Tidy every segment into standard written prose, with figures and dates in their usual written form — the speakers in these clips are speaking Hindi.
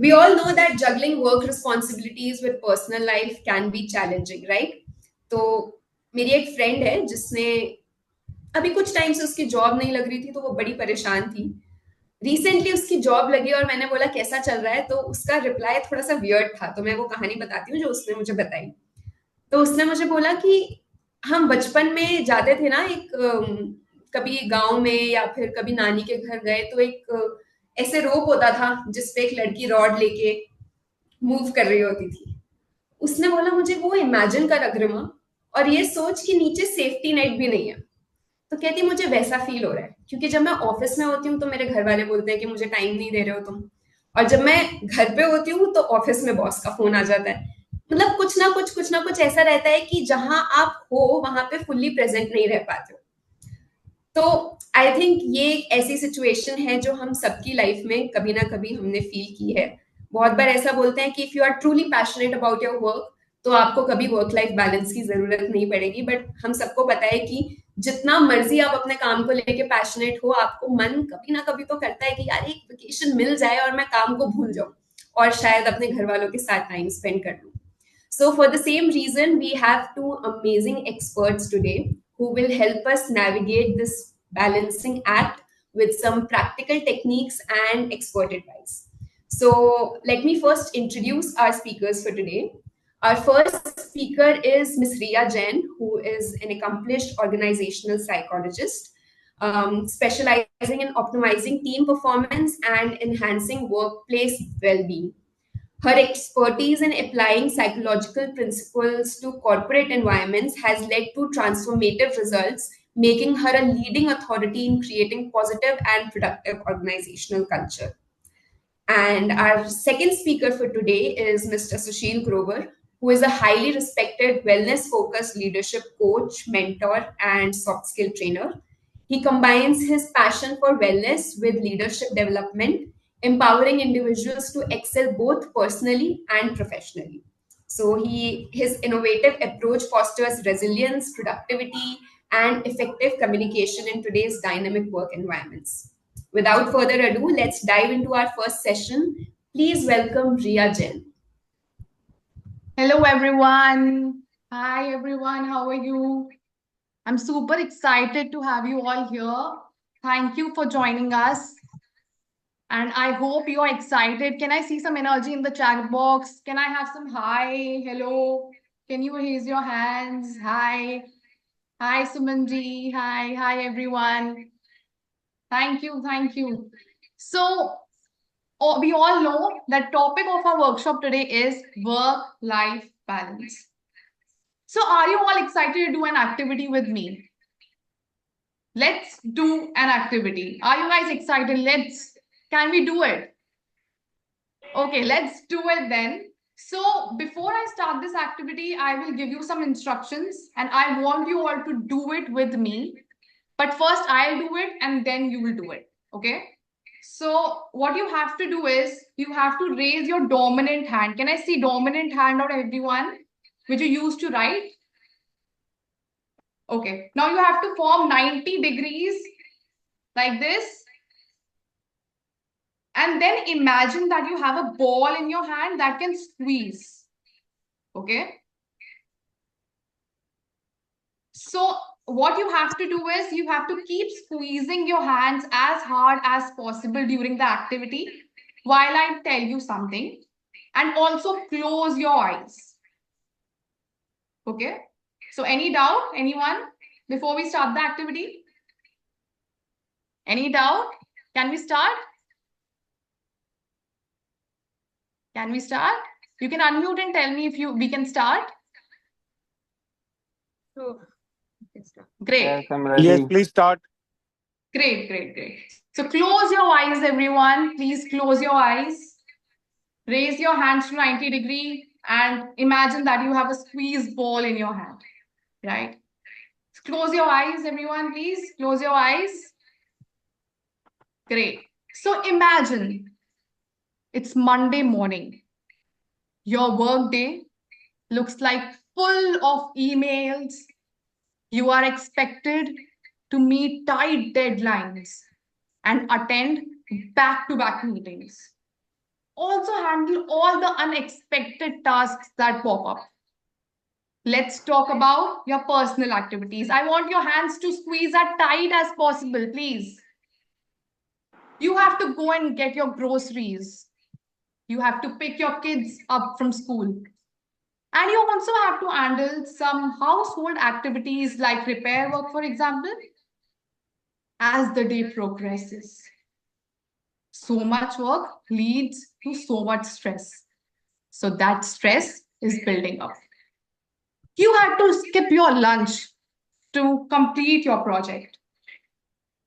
We all know that juggling work responsibilities with personal life can be challenging, right? तो मेरी एक फ्रेंड है जिसने अभी कुछ टाइम से उसकी जॉब नहीं लग रही थी, तो वो बड़ी परेशान थी। रिसेंटली उसकी जॉब लगी और मैंने बोला कैसा चल रहा है, तो उसका रिप्लाई थोड़ा सा वियर्ड था। तो मैं वो कहानी बताती हूँ जो उसने मुझे बताई। तो उसने मुझे बोला कि हम बचपन में जाते थे ना, एक कभी गांव में या फिर कभी नानी के घर गए तो एक ऐसे रोप होता था जिसपे एक लड़की रॉड लेके मूव कर रही होती थी। उसने बोला मुझे वो इमेजिन कर अग्रिमा, और ये सोच कि नीचे सेफ्टी नेट भी नहीं है। तो कहती मुझे वैसा फील हो रहा है क्योंकि जब मैं ऑफिस में होती हूँ तो मेरे घर वाले बोलते हैं कि मुझे टाइम नहीं दे रहे हो तुम, और जब मैं घर पे होती हूँ तो ऑफिस में बॉस का फोन आ जाता है। मतलब कुछ ना कुछ ऐसा रहता है कि जहां आप हो वहां पे फुल्ली प्रेजेंट नहीं रह पाते हो। तो आई थिंक ये एक ऐसी सिचुएशन है जो हम सबकी लाइफ में कभी ना कभी हमने फील की है। बहुत बार ऐसा बोलते हैं कि if you are truly passionate about your work तो आपको कभी वर्क लाइफ बैलेंस की जरूरत नहीं पड़ेगी, बट हम सबको पता है कि जितना मर्जी आप अपने काम को लेके पैशनेट हो, आपको मन कभी ना कभी तो करता है कि यार एक वेकेशन मिल जाए और मैं काम को भूल जाऊं और शायद अपने घर वालों के साथ टाइम स्पेंड कर लूं। So, for the same reason, we have two amazing experts today who will help us navigate this balancing act with some practical techniques and expert advice. So, let me first introduce our speakers for today. Our first speaker is Ms. Ria Jain, who is an accomplished organizational psychologist, specializing in optimizing team performance and enhancing workplace well being. Her expertise in applying psychological principles to corporate environments has led to transformative results, making her a leading authority in creating positive and productive organizational culture. And our second speaker for today is Mr. Sushil Grover, who is a highly respected wellness focused leadership coach, mentor, and soft skill trainer. He combines his passion for wellness with leadership development, empowering individuals to excel both personally and professionally. So his innovative approach fosters resilience, productivity, and effective communication in today's dynamic work environments. Without further ado, let's dive into our first session. Please welcome Ria Jain. Hello, everyone. Hi, everyone. How are you? I'm super excited to have you all here. Thank you for joining us. And I hope you are excited. Can I see some energy in the chat box? Can I have some hi, hello? Can you raise your hands? Hi. Hi, Sumanji. Hi. Hi, everyone. Thank you. Thank you. So, we all know that topic of our workshop today is work-life balance. So, are you all excited to do an activity with me? Let's do an activity. Are you guys excited? Can we do it? Okay, let's do it then. So, before I start this activity, I will give you some instructions and I want you all to do it with me. But first, I'll do it and then you will do it. Okay? So, what you have to do is you have to raise your dominant hand. Can I see dominant hand on everyone? Which you used to write? Okay, now you have to form 90 degrees like this. And then imagine that you have a ball in your hand that can squeeze. Okay. So what you have to do is you have to keep squeezing your hands as hard as possible during the activity while I tell you something. And also close your eyes. Okay. So any doubt, anyone, before we start the activity? Any doubt? Can we start? Can we start? You can unmute and tell me if we can start. So, Great. Yes, please start. Great, great, great. So close your eyes, everyone. Please close your eyes. Raise your hands to 90 degree and imagine that you have a squeeze ball in your hand, right? So close your eyes, everyone, please. Close your eyes. Great. So imagine it's Monday morning. Your work day looks like full of emails. You are expected to meet tight deadlines and attend back-to-back meetings. Also handle all the unexpected tasks that pop up. Let's talk about your personal activities. I want your hands to squeeze as tight as possible, please. You have to go and get your groceries. You have to pick your kids up from school. And you also have to handle some household activities like repair work, for example, as the day progresses. So much work leads to so much stress. So that stress is building up. You had to skip your lunch to complete your project.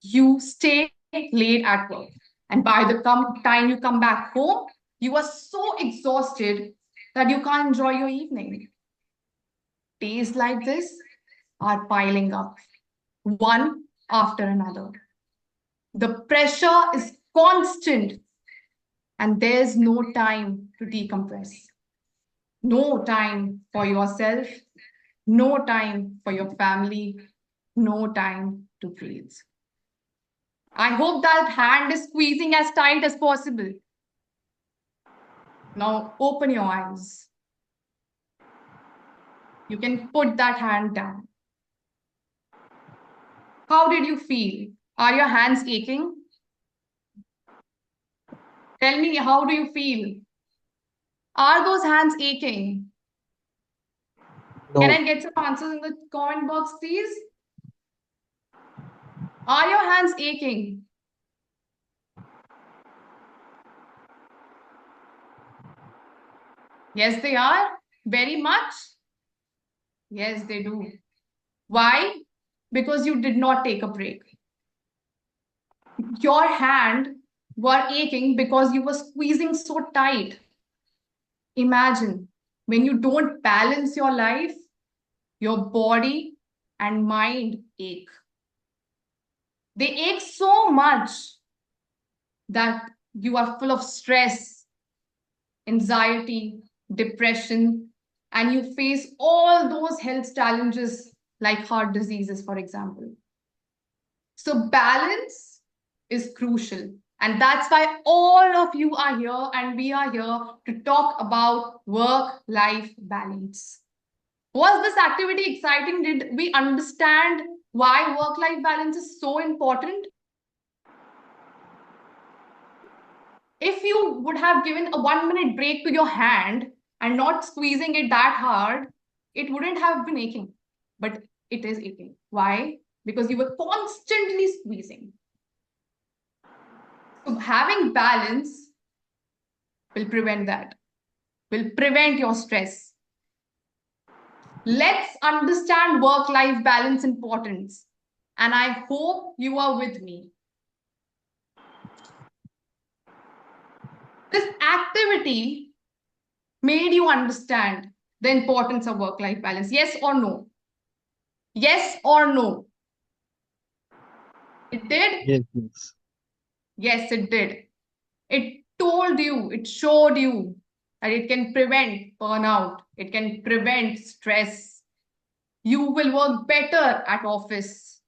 You stay late at work. And by the time you come back home, you are so exhausted that you can't enjoy your evening. Days like this are piling up, one after another. The pressure is constant, and there's no time to decompress. No time for yourself, no time for your family, no time to breathe. I hope that hand is squeezing as tight as possible. Now open your eyes. You can put that hand down. How did you feel? Are your hands aching? Tell me, how do you feel? Are those hands aching? Can No, I get some answers in the comment box, please? Are your hands aching? Yes, they are. Very much. Yes, they do. Why? Because you did not take a break. Your hand were aching because you were squeezing so tight. Imagine when you don't balance your life, your body and mind ache. They ache so much that you are full of stress, anxiety, depression, and you face all those health challenges like heart diseases, for example. So, balance is crucial. And that's why all of you are here and we are here to talk about work life balance. Was this activity exciting? Did we understand why work life balance is so important? If you would have given a 1 minute break to your hand and not squeezing it that hard, it wouldn't have been aching. But it is aching. Why? Because you were constantly squeezing. So having balance will prevent that, will prevent your stress. Let's understand work-life balance importance. And I hope you are with me. This activity made you understand the importance of work-life balance. Yes or no? Yes or no? It did? yes, yes. Yes, it did. It told you, it showed you that it can prevent burnout, it can prevent stress. You will work better at office.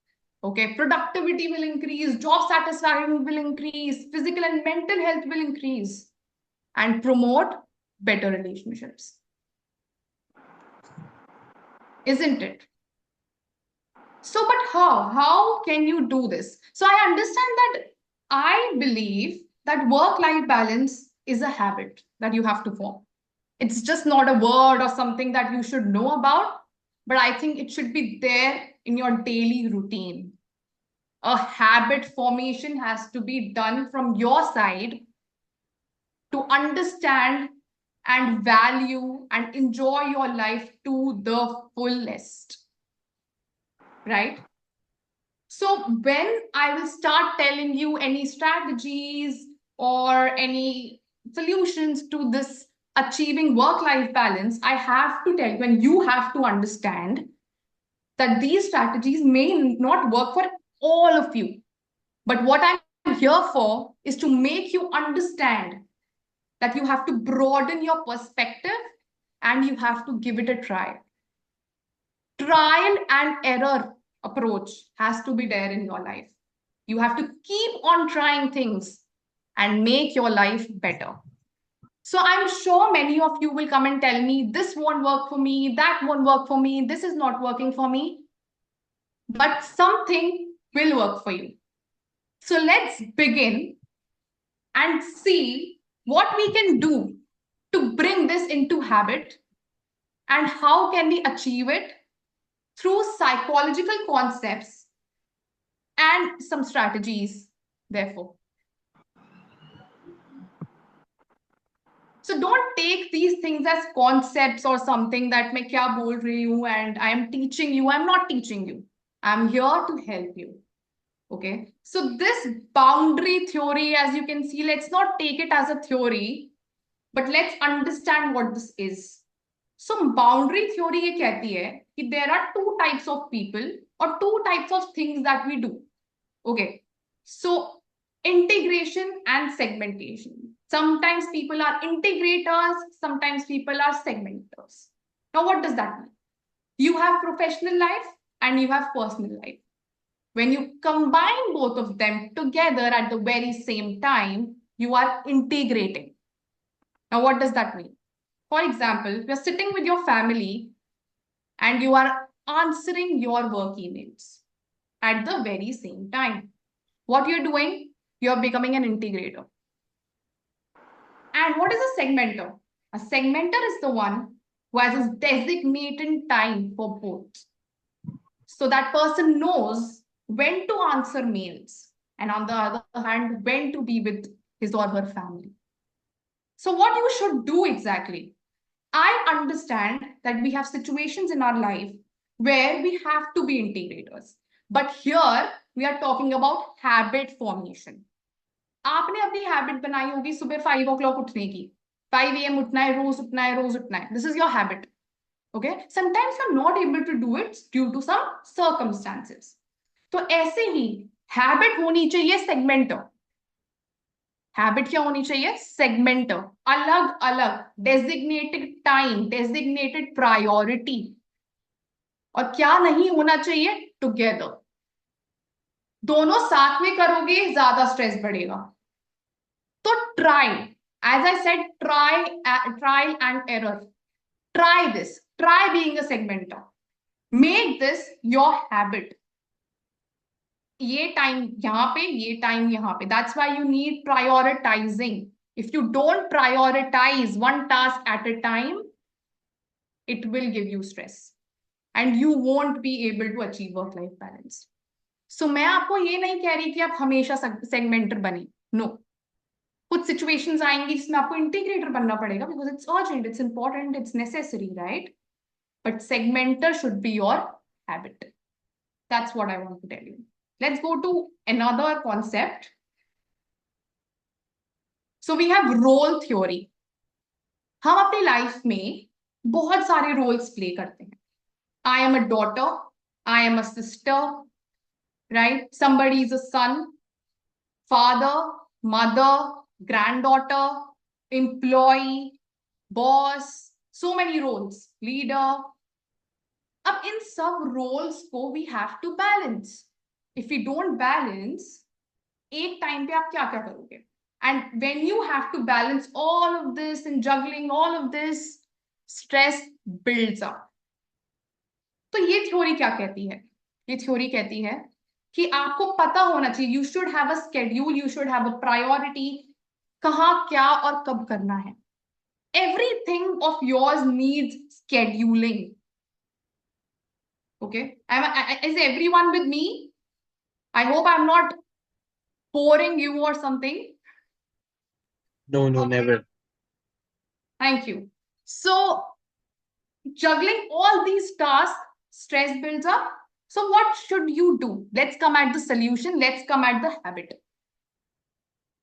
Okay, productivity will increase, job satisfaction will increase, physical and mental health will increase, and promote better relationships. Isn't it? So, but how? How can you do this? So, I understand that I believe that work life balance is a habit that you have to form. It's just not a word or something that you should know about, but I think it should be there in your daily routine. A habit formation has to be done from your side to understand and value and enjoy your life to the fullest. Right? So, when I will start telling you any strategies or any solutions to this achieving work life balance, I have to tell you, and you have to understand that these strategies may not work for all of you. But what I'm here for is to make you understand that you have to broaden your perspective and you have to give it a try. Trial and error approach has to be there in your life. You have to keep on trying things and make your life better. So I'm sure many of you will come and tell me, this won't work for me, that won't work for me, this is not working for me, but something will work for you. So let's begin and see what we can do to bring this into habit and how can we achieve it through psychological concepts and some strategies, therefore. So don't take these things as concepts or something that मैं क्या बोल रही हूँ and I am teaching you. I'm not teaching you. I'm here to help you. Okay. So this boundary theory, as you can see, let's not take it as a theory, but let's understand what this is. So boundary theory ये कहती है कि there are two types of people or two types of things that we do. Okay. So integration and segmentation. Sometimes people are integrators, sometimes people are segmenters. Now, what does that mean? You have professional life and you have personal life. When you combine both of them together at the very same time, you are integrating. Now, what does that mean? For example, you're sitting with your family and you are answering your work emails at the very same time. What you're doing, you're becoming an integrator. And what is a segmenter? A segmenter is the one who has a designated time for both. So that person knows when to answer mails and on the other hand, when to be with his or her family. So what you should do exactly? I understand that we have situations in our life where we have to be integrators. But here we are talking about habit formation. आपने अपनी हैबिट बनाई होगी सुबह 5 o'clock उठने की 5 a.m. उठना है रोज उठना है रोज उठना है this is your habit okay sometimes you are not able to do it due to some circumstances तो ऐसे ही हैबिट होनी चाहिए सेगमेंटर हैबिट क्या होनी चाहिए सेगमेंटर अलग अलग डेजिग्नेटेड टाइम डेजिग्नेटेड प्रायोरिटी और क्या नहीं होना चाहिए टुगेदर दोनों साथ में करोगे ज्यादा स्ट्रेस बढ़ेगा तो try as I said trial and error try this try being a segmenter make this your habit ये टाइम यहाँ पे ये टाइम यहाँ पे that's why you need prioritizing if you don't prioritize one task at a time it will give you stress and you won't be able to achieve work life balance so मैं आपको ये नहीं कह रही कि आप हमेशा segmenter बने no कुछ सिचुएशंस आएंगी जिसमें आपको इंटीग्रेटर बनना पड़ेगा because it's urgent it's important it's necessary right but segmenter should be your habit that's what I want to tell you let's go to another concept so we have role theory हम अपनी लाइफ में बहुत सारे रोल्स प्ले करते हैं I am a daughter I am a sister right somebody is a son father mother granddaughter employee boss so many roles leader अब इन सब रोल्स को we have to balance if you don't balance एक टाइम पे आप क्या क्या करोगे and when you have to balance all of this in juggling all of this stress builds up तो ये थ्योरी क्या कहती है ये थ्योरी कहती है कि आपको पता होना चाहिए you should have a schedule you should have a priority कहाँ क्या और कब करना है everything of yours needs scheduling okay is everyone with me I hope I'm not boring you or something No, no, okay never. thank you so juggling all these tasks stress builds up so what should you do let's come at the solution let's come at the habit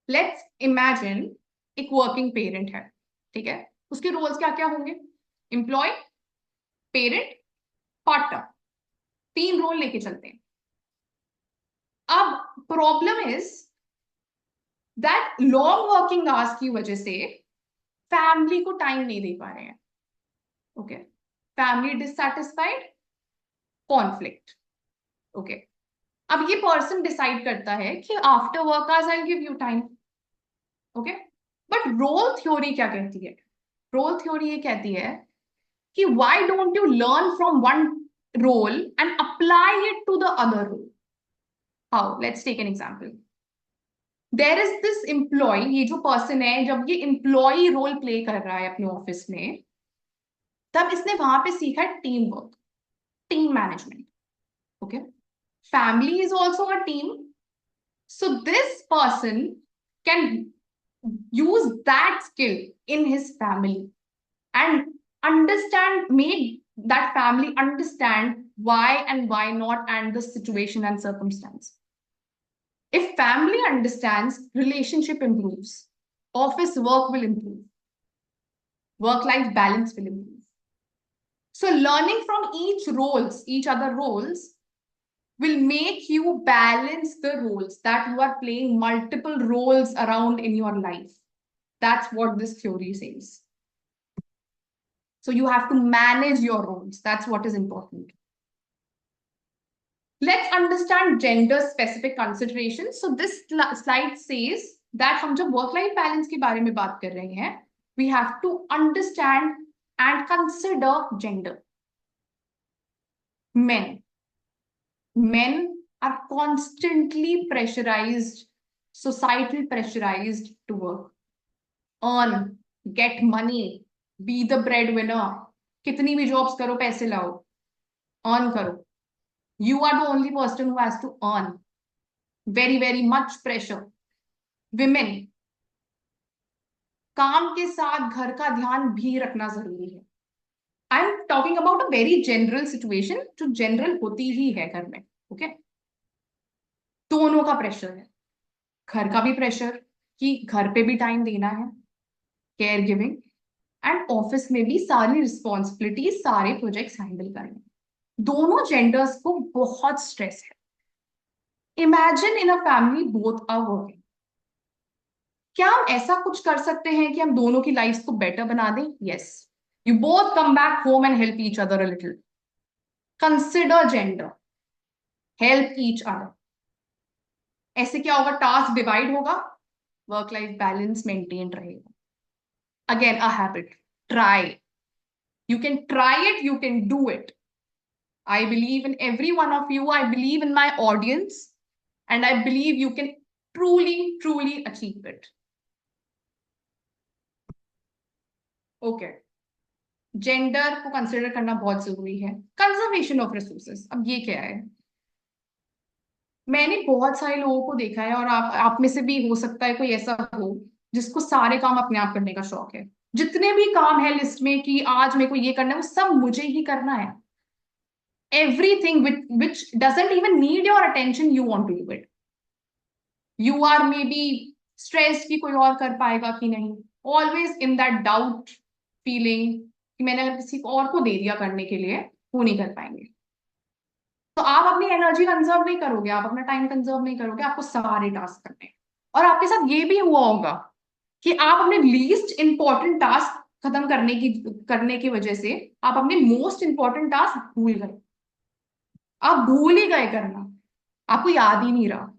let's imagine एक वर्किंग पेरेंट है ठीक है उसके रोल्स क्या क्या होंगे एम्प्लॉय पेरेंट पार्टनर 3 रोल लेके चलते हैं अब problem is that long working hours की वजह से फैमिली को टाइम नहीं दे पा रहे हैं okay family dissatisfied conflict okay अब ये पर्सन डिसाइड करता है कि after work hours I give you time okay but role theory क्या कहती है? रोल थ्योरी ये कहती है कि why don't you learn from one role and apply it to the other role? How? Let's take an example. There is this employee, ये जो पर्सन है, जब ये एम्प्लॉय रोल प्ले कर रहा है अपने ऑफिस में, तब इसने वहां पे सीखा team work, team management. Okay, family is also a team. So this person can use that skill in his family and understand, make that family understand why and why not, and the situation and circumstance. If family understands, relationship improves, office work will improve, work life balance will improve. So learning from each other roles will make you balance the roles, that you are playing multiple roles around in your life. That's what this theory says. So you have to manage your roles. That's what is important. Let's understand gender specific considerations. So this slide says that हम जब work life balance के बारे में बात कर रहे हैं, we have to understand and consider gender. Men are constantly pressurized, societal pressurized to work, earn, get money, be the breadwinner. कितनी भी jobs करो, पैसे लाओ, earn करो. You are the only person who has to earn. Very, very much pressure. Women, काम के साथ घर का ध्यान भी रखना जरूरी है. I am talking about a very general situation, जो जनरल होती ही है घर में. ओके, दोनों का प्रेशर है. घर का भी प्रेशर कि घर पे भी टाइम देना है, केयर गिविंग, एंड ऑफिस में भी सारी रिस्पॉन्सिबिलिटीज, सारे प्रोजेक्ट्स हैंडल करने. दोनों जेंडर्स को बहुत स्ट्रेस है. Imagine in a family both are working. क्या हम ऐसा कुछ कर सकते हैं कि हम दोनों की लाइफ को बेटर बना दें? Yes, you both come back home and help each other a little. Consider gender, help each other. ऐसे क्या होगा? टास्क डिवाइड होगा, वर्क लाइफ बैलेंस मेंटेन रहेगा. Again a habit, try. You can try it, you can do it. I believe in every one of you. I believe in my audience. And I believe you can truly, truly achieve it. Okay. Gender को कंसिडर करना बहुत जरूरी है. कंजर्वेशन ऑफ रिसोर्सेज, अब ये क्या है? मैंने बहुत सारे लोगों को देखा है, और आप में से भी हो सकता है कोई ऐसा हो जिसको सारे काम अपने आप करने का शौक है. जितने भी काम है लिस्ट में कि आज मेरे को ये करना है, वो सब मुझे ही करना है. Everything which doesn't even need your attention, you want to do it. You are maybe stressed कि कोई और कर पाएगा कि नहीं. Always in that doubt feeling कि मैंने अगर किसी और को दे दिया करने के लिए, वो नहीं कर पाएंगे. तो आप अपनी एनर्जी कंजर्व नहीं करोगे, आप अपना टाइम कंजर्व नहीं करोगे, आपको सारे टास्क करने हैं. और आपके साथ ये भी हुआ होगा कि आप अपने लीस्ट इंपॉर्टेंट टास्क खत्म करने की वजह से आप अपने मोस्ट इंपॉर्टेंट टास्क भूल गए. आप भूल ही गए करना, आपको याद ही नहीं रहा.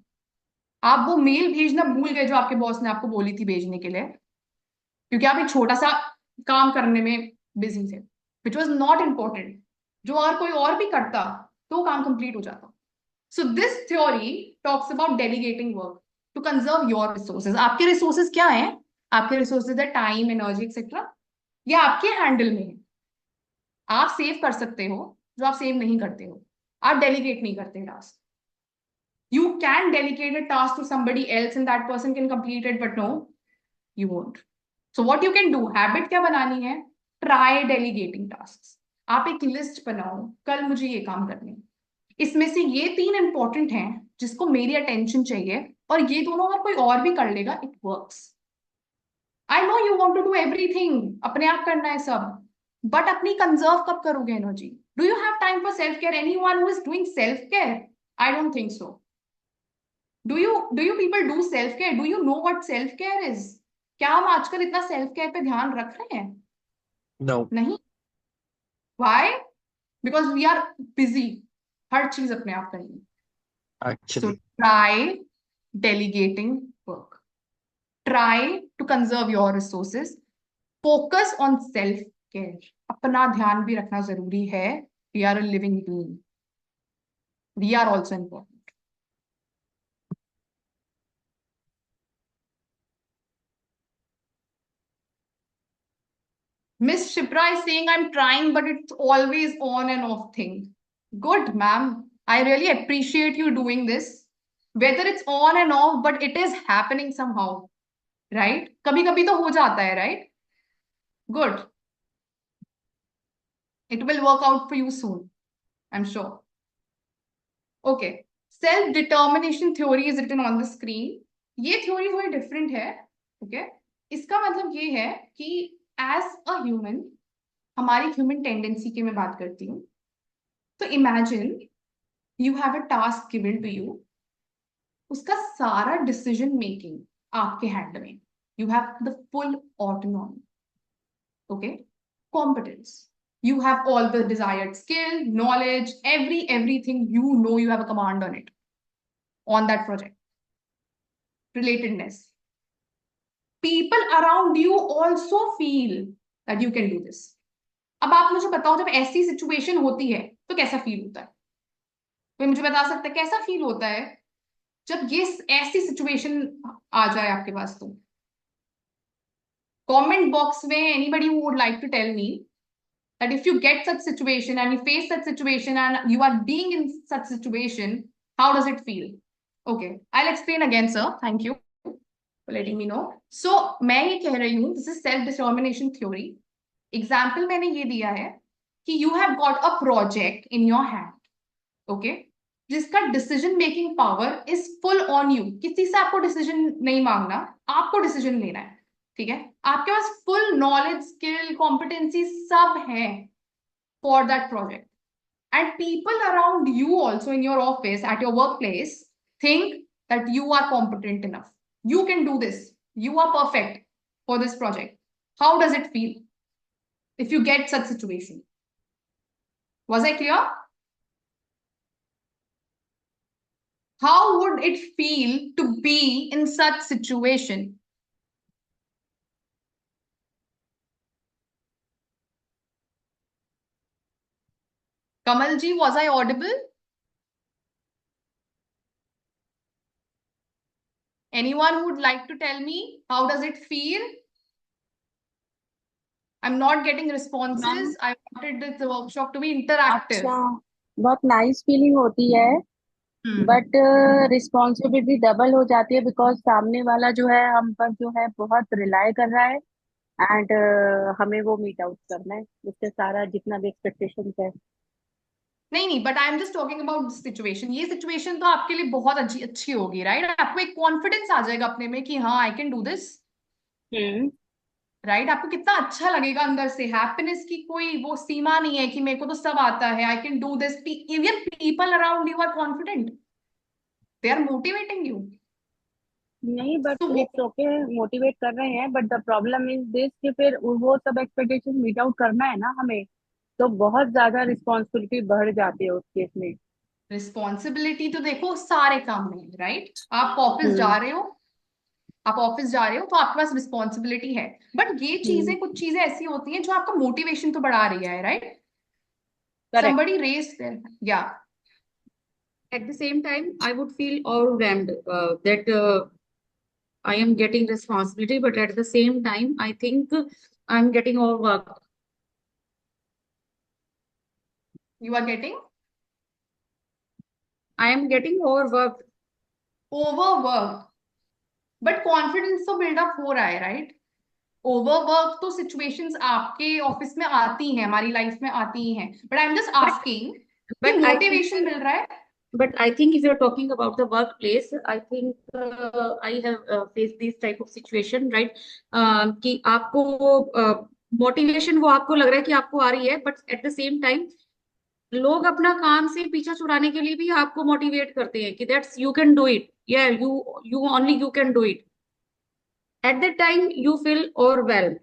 आप वो मेल भेजना भूल गए जो आपके बॉस ने आपको बोली थी भेजने के लिए, क्योंकि आप एक छोटा सा काम करने में बिजी थे, विच वॉज नॉट इंपॉर्टेंट. जो अगर कोई और भी करता तो वो काम कंप्लीट हो जाता. So this theory talks about delegating work to conserve your resources. आपके रिसोर्सेज क्या है? आपके रिसोर्सेज है टाइम, एनर्जी एक्सेट्रा. ये आपके हैंडल में है. आप सेव कर सकते हो जो आप सेव नहीं करते हो. आप डेलीगेट नहीं करते task. You can delegate a task to somebody else and that person can complete it, but no, you won't. So what you can do, habit क्या बनानी है? Try delegating tasks. आप एक लिस्ट बनाओ, कल मुझे ये काम करने हैं, इसमें से ये 3 इंपॉर्टेंट हैं जिसको मेरी अटेंशन चाहिए, और ये दोनों अगर कोई और भी कर लेगा, it works. I know you want to do everything, अपने आप करना है सब, बट अपनी कंजर्व कब करोगे energy? Do you have time for self care? Anyone who is doing self care? I don't think so. Do you people do self care? Do you know what self care is? क्या हम आजकल इतना सेल्फ केयर पे ध्यान रख रहे हैं? No. नहीं. Why? Because we are busy. हर चीज अपने आप करेंगे. So Actually. try delegating work. Try to conserve your resources. Focus on self care. अपना ध्यान भी रखना जरूरी है. We are a living being. We are also important. Miss Shipra is saying I'm trying, but it's always on and off thing. Good, ma'am. I really appreciate you doing this. Whether it's on and off, but it is happening somehow, right? कभी कभी तो हो जाता है, right? Good. It will work out for you soon, I'm sure. Okay. Self-determination theory is written on the screen. ये theory थोड़ी different है, okay? इसका मतलब ये है कि as a human, हमारी ह्यूमन टेंडेंसी की मैं बात करती हूँ. तो imagine you have a task given to you. उसका सारा डिसीजन मेकिंग आपके हैंड में. You have the full autonomy. Okay. Competence. You have all the desired skill, knowledge, everything you know, you have a command on it, on that project. Relatedness. People around you also feel that you can do this. अब आप मुझे बताओ जब ऐसी सिचुएशन होती है तो कैसा फील होता है? कोई मुझे बता सकता है कैसा फील होता है जब ये ऐसी सिचुएशन आ जाए आपके पास? तो कमेंट बॉक्स में anybody who would like to tell me that if you get such situation and you face such situation and you are being in such situation, how does it feel? Okay, I'll explain again, sir. Thank you for letting me know. So मैं ये कह रही हूँ, this is self determination theory. Example मैंने ये दिया है कि you have got a project in your hand, okay, जिसका decision making power is full on you. किसी से आपको डिसीजन नहीं मांगना, आपको डिसीजन लेना है. ठीक है, आपके पास फुल नॉलेज, स्किल, कॉम्पिटेंसी सब है for that project. And people around you also in your office, at your work place, think that you are competent enough, you can do this, you are perfect for this project. How does it feel if you get such situation? Was I clear? How would it feel to be in such situation? Kamalji, was I audible? Anyone would like to tell me how does it feel? I'm not getting ma'am responses. I wanted this workshop to be interactive. अच्छा, बहुत नाइस फीलिंग होती है, बट रिस्पॉन्सिबिलिटी डबल हो जाती है बिकॉज सामने वाला जो है हम पर जो है बहुत रिलाय कर रहा है. एंड हमें वो मीट आउट करना है उससे सारा जितना भी एक्सपेक्टेशंस है. नहीं, but I am just talking about this situation. ये सिचुएशन तो आपके लिए बहुत अच्छी अच्छी होगी, राइट? आपको एक कॉन्फिडेंस आ जाएगा अपने में कि हाँ, आई can do this. Hmm. Right? आपको कितना अच्छा लगेगा अंदर से. हैप्पीनेस की कोई वो सीमा नहीं है कि मेरे को तो सब आता है, I can do this. Even people around you are confident, they are motivating you. नहीं, बट तो इट्स ओके, मोटिवेट कर रहे हैं, but the problem is this कि फिर वो सब एक्सपेक्टेशन मीट आउट करना है ना हमें, तो बहुत ज्यादा रिस्पॉन्सिबिलिटी बढ़ जाती है उस केस में. रिस्पॉन्सिबिलिटी तो देखो सारे काम में, राइट? आप ऑफिस जा हम्म. रहे हो, आप ऑफिस जा रहे हो तो आपके पास रिस्पॉन्सिबिलिटी है. बट ये हम्म. चीजें, कुछ चीजें ऐसी होती हैं जो आपका मोटिवेशन तो बढ़ा रही है, right? Correct. somebody raised their, yeah. At the same time, I would feel overwhelmed that I am getting responsibility, but at the same time, I think I'm getting overworked. You are getting I am getting overworked. overworked, but confidence तो बिल्डअप हो रहा है, राइट? ओवरवर्क तो सिचुएशंस आपके ऑफिस में आती हैं, हमारी लाइफ में आती ही हैं. But I am just But asking कि but I think मोटिवेशन मिल रहा है. but I think if you're talking about the workplace, I think I have faced this type of situation, right? कि आपको मोटिवेशन वो आपको लग रहा है कि आपको आ रही है, but at the same time लोग अपना काम से पीछा छुड़ाने के लिए भी आपको मोटिवेट करते हैं कि that's you can do it, या you only you can do it. At that time you feel overwhelm.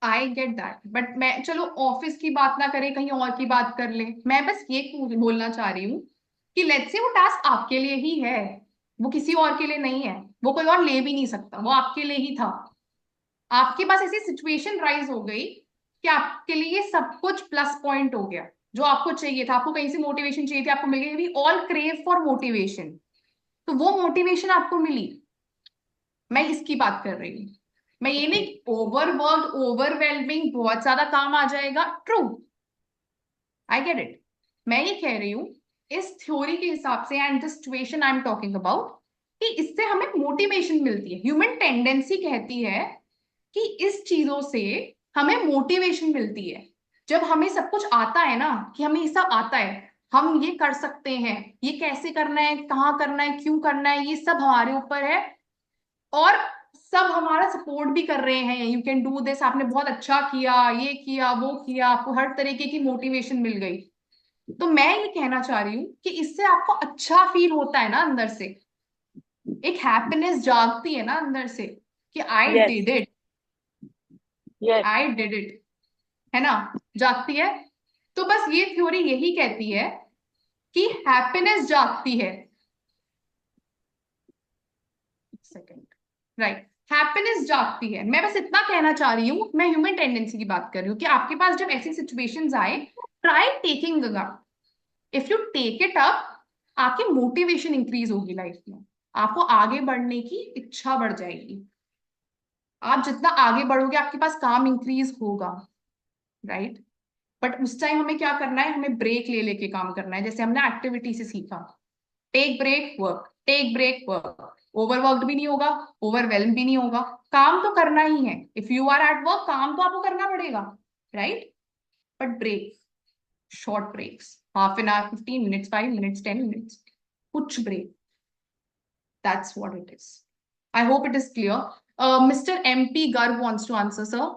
I get that, but मैं, चलो ऑफिस की बात ना करें, कहीं और की बात कर ले. मैं बस ये बोलना चाह रही हूँ कि लेट्स से वो टास्क आपके लिए ही है, वो किसी और के लिए नहीं है, वो कोई और ले भी नहीं सकता, वो आपके लिए ही था। आपके पास ऐसी सिचुएशन राइज हो गई कि आपके लिए सब कुछ प्लस पॉइंट हो गया, जो आपको चाहिए था, आपको कहीं से मोटिवेशन चाहिए थी, आपको मिल गई। We all crave for motivation, तो वो मोटिवेशन आपको मिली। मैं इसकी बात कर रही हूँ। मैं ये नहीं, ओवरवर्क, ओवरवेलमिंग, बहुत ज्यादा काम आ जाएगा, ट्रू, आई गेट इट। मैं ये कह रही हूँ इस थ्योरी के हिसाब से and the situation I am talking about, कि इससे हमें मोटिवेशन मिलती है। ह्यूमन टेंडेंसी कहती है कि इस चीजों से हमें मोटिवेशन मिलती है। जब हमें सब कुछ आता है ना, कि हमें ये सब आता है, हम ये कर सकते हैं, ये कैसे करना है, कहाँ करना है, क्यों करना है, ये सब हमारे ऊपर है, और सब हमारा सपोर्ट भी कर रहे हैं, यू कैन डू दिस, आपने बहुत अच्छा किया, ये किया, वो किया, आपको हर तरीके की मोटिवेशन मिल गई। तो मैं ये कहना चाह रही हूँ कि इससे आपको अच्छा फील होता है ना अंदर से, एक हैप्पीनेस जागती है ना अंदर से, कि I yes, did it, yes. I did it, है ना, जागती है। तो बस ये थ्योरी यही कहती है कि हैप्पीनेस जागती है। सेकंड, राइट, हैप्पीनेस जागती है। मैं बस इतना कहना चाह रही हूँ, मैं ह्यूमन टेंडेंसी की बात कर रही हूँ, कि आपके पास जब ऐसी सिचुएशंस आए, try taking the gap. If you take it up, आपकी मोटिवेशन इंक्रीज होगी लाइफ में, आपको आगे बढ़ने की इच्छा बढ़ जाएगी। आप जितना आगे बढ़ोगे आपके पास काम इंक्रीज होगा, राइट। बट उस टाइम हमें क्या करना है, हमें ब्रेक ले लेके काम करना है, जैसे हमने एक्टिविटी से सीखा, take break work, take break work. Overworked भी नहीं होगा, ओवरवेल्म भी नहीं होगा, काम तो करना ही है। If you are at work, काम तो आपको करना पड़ेगा, right. But break, short breaks, half an hour, 15 minutes, 5 minutes, 10 minutes, कुछ break, that's what it is. I hope it is clear. Mister MP Garg wants to answer, sir.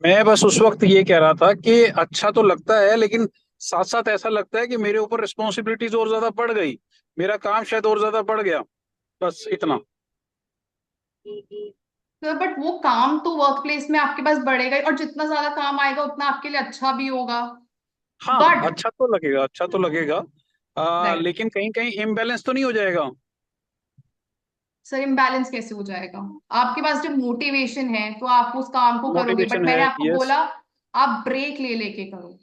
मैं बस उस वक्त ये कह रहा था कि अच्छा तो लगता है, लेकिन साथ साथ ऐसा लगता है कि मेरे ऊपर रिस्पॉन्सिबिलिटीज और ज्यादा बढ़ गई, मेरा काम शायद और ज्यादा बढ़ गया, बस इतना। सर बट वो काम तो वर्क प्लेस में आपके पास बढ़ेगा ही, और जितना ज्यादा काम आएगा उतना आपके लिए अच्छा भी होगा। हाँ, बट अच्छा तो लगेगा, अच्छा तो लगेगा। राइट, लेकिन कहीं कहीं इम्बैलेंस तो नहीं हो जाएगा? सर इम्बैलेंस कैसे हो जाएगा? आपके पास जब मोटिवेशन है तो आप उस काम को करोगे, बट मोटिवेशन है, मैंने आपको यस। बोला आप ब्रेक ले लेके करो।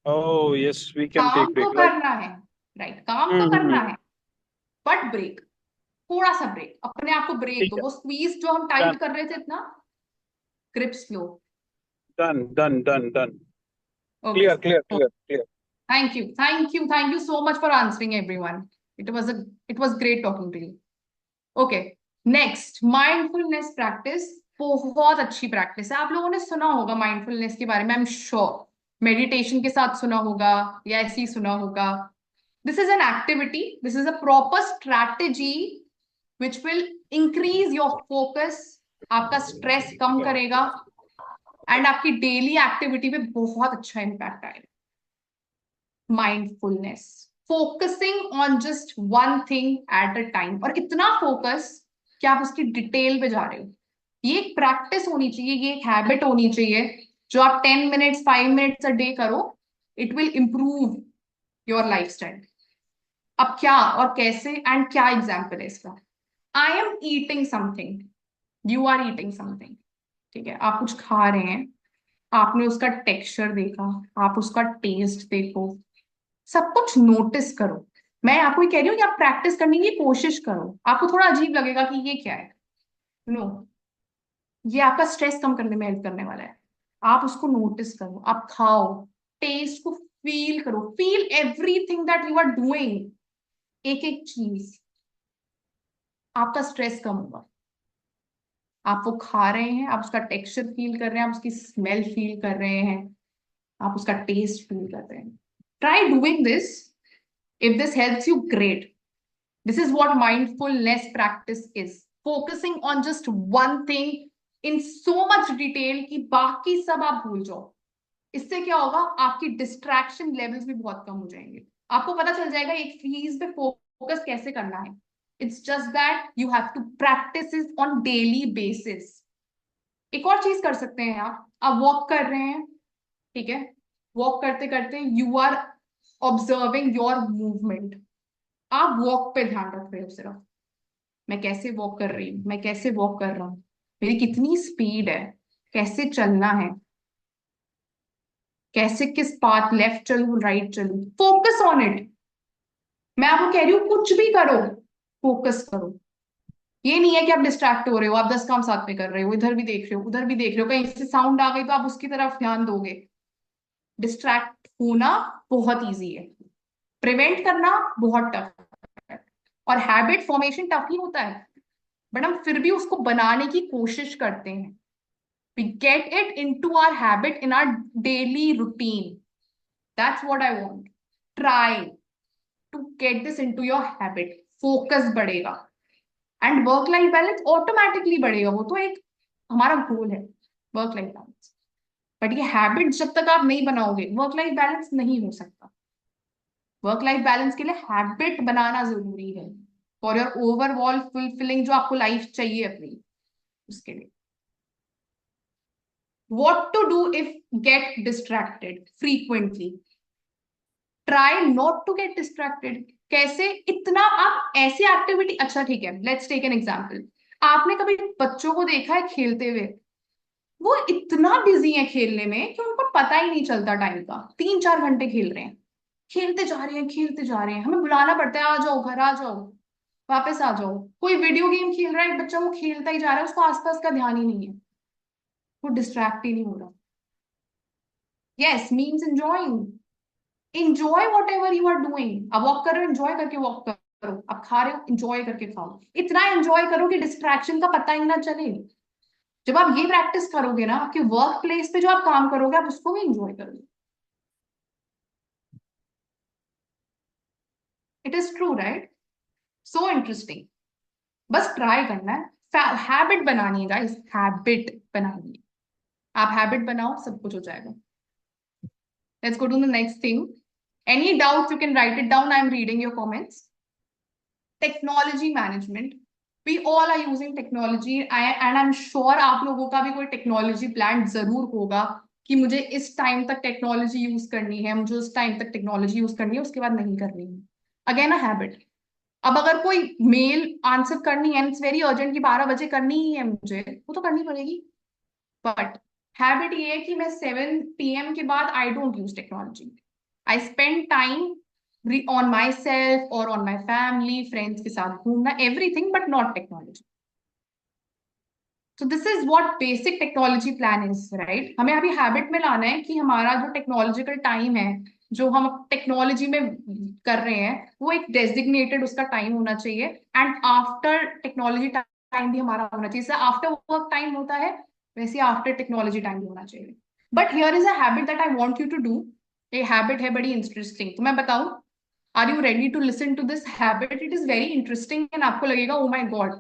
ओह यस, वी कैन काम टेक तो ब्रेक, राइट। करना है, राइट, काम तो हम्म। करना है, बट ब्रेक, थोड़ा सा ब्रेक, अपने आप को ब्रेक ठीक दो। है। वो स्क्वीज जो हम डन, टाइट कर रहे थे इतना, grip slow. Done, done, done, done. Okay, clear, clear, clear, clear. Thank you, thank you, thank you so much for answering everyone. It was great talking to you. Okay, next, mindfulness practice. बहुत अच्छी प्रैक्टिस है, आप लोगों ने सुना होगा माइंडफुलनेस के बारे में, आई एम श्योर। मेडिटेशन के साथ सुना होगा या ऐसे ही सुना होगा। This is an activity, this is a proper strategy which will increase your focus, आपका स्ट्रेस कम करेगा, एंड आपकी डेली एक्टिविटी पे बहुत अच्छा इंपैक्ट आएगा। Mindfulness, focusing on just one thing at a time, और इतना फोकस कि आप उसकी डिटेल पे जा रहे हो। ये एक प्रैक्टिस होनी चाहिए, ये एक हैबिट होनी चाहिए, जो आप 10 मिनट्स, 5 मिनट्स अ डे करो, it will improve your life style. अब क्या और कैसे एंड क्या एग्जाम्पल है इसका? I am eating something, you are eating something, ठीक है, आप कुछ खा रहे हैं, आपने उसका टेक्सचर देखा, आप उसका टेस्ट देखो, सब कुछ नोटिस करो। मैं आपको ये कह रही हूँ कि आप प्रैक्टिस करने की कोशिश करो। आपको थोड़ा अजीब लगेगा कि ये क्या है, नो, ये आपका स्ट्रेस कम करने में हेल्प करने वाला है। आप उसको नोटिस करो, आप खाओ, टेस्ट को फील करो, feel everything that you are doing, एक एक चीज, आपका स्ट्रेस कम होगा। आप वो खा रहे हैं, आप उसका टेक्सचर फील कर रहे हैं, आप उसकी स्मेल फील कर रहे हैं, आप उसका टेस्ट फील कर रहे हैं। Try doing this, if this helps you, great. This is what mindfulness practice is. Focusing on just one thing in so much detail कि बाकी सब आप भूल जाओ। इससे क्या होगा, आपकी डिस्ट्रैक्शन लेवल्स भी बहुत कम हो जाएंगे। आपको पता चल जाएगा एक चीज पे फोकस कैसे करना है। It's just that you have to practice it on daily basis. एक और चीज कर सकते हैं आप वॉक कर रहे हैं, ठीक है, वॉक करते करते you are observing your movement, आप वॉक पे ध्यान रख रहे हो सिर्फ, मैं कैसे वॉक कर रही हूँ, मैं कैसे वॉक कर रहा हूँ, मेरी कितनी स्पीड है, कैसे चलना है, कैसे किस पाथ, लेफ्ट चलूं राइट चलूं, फोकस ऑन इट। मैं आपको कह रही हूँ कुछ भी करो, फोकस करो। ये नहीं है कि आप डिस्ट्रैक्ट हो रहे हो, आप 10 काम साथ में कर रहे हो, इधर भी देख रहे हो उधर भी देख रहे हो, कहीं से साउंड आ गई तो आप उसकी तरफ ध्यान दोगे। डिस्ट्रैक्ट होना बहुत इजी है, प्रिवेंट करना बहुत टफ है। और हैबिट फॉर्मेशन टफ ही होता है, बट हम फिर भी उसको बनाने की कोशिश करते हैं। We get it into our habit in our daily routine. That's what I want. Try to get this into your habit. Focus बढ़ेगा and work life balance automatically बढ़ेगा। वो तो एक हमारा गोल है, वर्क लाइफ बैलेंस। बट ये हैबिट जब तक आप नहीं बनाओगे, वर्क लाइफ बैलेंस नहीं हो सकता। वर्क लाइफ बैलेंस के लिए हैबिट बनाना जरूरी है फॉर योर ओवरऑल फुलफिलिंग, जो आपको लाइफ चाहिए अपनी, उसके लिए। What to do if get distracted frequently? Try not to get distracted. कैसे? इतना आप ऐसी एक्टिविटी, अच्छा ठीक है, लेट्स टेक एन एग्जांपल। आपने कभी बच्चों को देखा है खेलते हुए? वो इतना बिजी है खेलने में कि उनको पता ही नहीं चलता टाइम का। 3-4 घंटे खेल रहे हैं, खेलते जा रहे हैं, खेलते जा रहे हैं। हमें बुलाना पड़ता है, आ जाओ घर, आ जाओ, वापस आ जाओ। कोई वीडियो गेम खेल रहा है एक बच्चा, वो खेलता ही जा रहा है, उसको आसपास का ध्यान ही नहीं है, वो डिस्ट्रैक्ट ही नहीं हो रहा। Yes means enjoying. Enjoy whatever you are doing. अब वॉक कर रहे हो, enjoy करके वॉक करो। अब खा रहे हो, enjoy करके खाओ। इतना enjoy करो कि डिस्ट्रैक्शन का पता ही ना चले। जब आप ये प्रैक्टिस करोगे ना, आपके वर्क प्लेस पे जो आप काम करोगे, आप उसको भी enjoy करोगे। It is true, right? So interesting. बस ट्राई करना है, हैबिट बनानी है गाइस, हैबिट बनानी है। आप हैबिट बनाओ, सब कुछ हो जाएगा। Let's go to the next thing. Any doubts, you can write it down. I am reading your comments. Technology management. We all are using technology, and I'm sure आप लोगों का भी कोई टेक्नोलॉजी प्लान जरूर होगा कि मुझे इस टाइम तक टेक्नोलॉजी यूज करनी है, मुझे उस टाइम तक टेक्नोलॉजी यूज करनी है, उसके बाद नहीं करनी है। Again a habit. अब अगर कोई मेल आंसर करनी है, इट्स वेरी अर्जेंट कि 12 बजे करनी ही है मुझे, वो तो करनी पड़ेगी। बट हैबिट ये है कि मैं 7 PM के बाद I don't use technology. I spend time on my self और ऑन माई फैमिली, फ्रेंड्स के साथ घूमना, एवरीथिंग बट नॉट टेक्नोलॉजी। तो this is what basic technology plan is, right? हमें अभी हैबिट में लाना है कि हमारा जो टेक्नोलॉजिकल टाइम है, जो हम टेक्नोलॉजी में कर रहे हैं, वो एक डेजिग्नेटेड उसका टाइम होना चाहिए। एंड आफ्टर टेक्नोलॉजी टाइम भी हमारा होना चाहिए। जैसे आफ्टर वर्क टाइम होता है, वैसे आफ्टर टेक्नोलॉजी टाइम भी होना चाहिए। But here is a habit that I want you to do. ये हैबिट है बड़ी इंटरेस्टिंग, तो मैं बताऊं, are you ready to listen to this habit? It is very interesting and आपको लगेगा oh my God.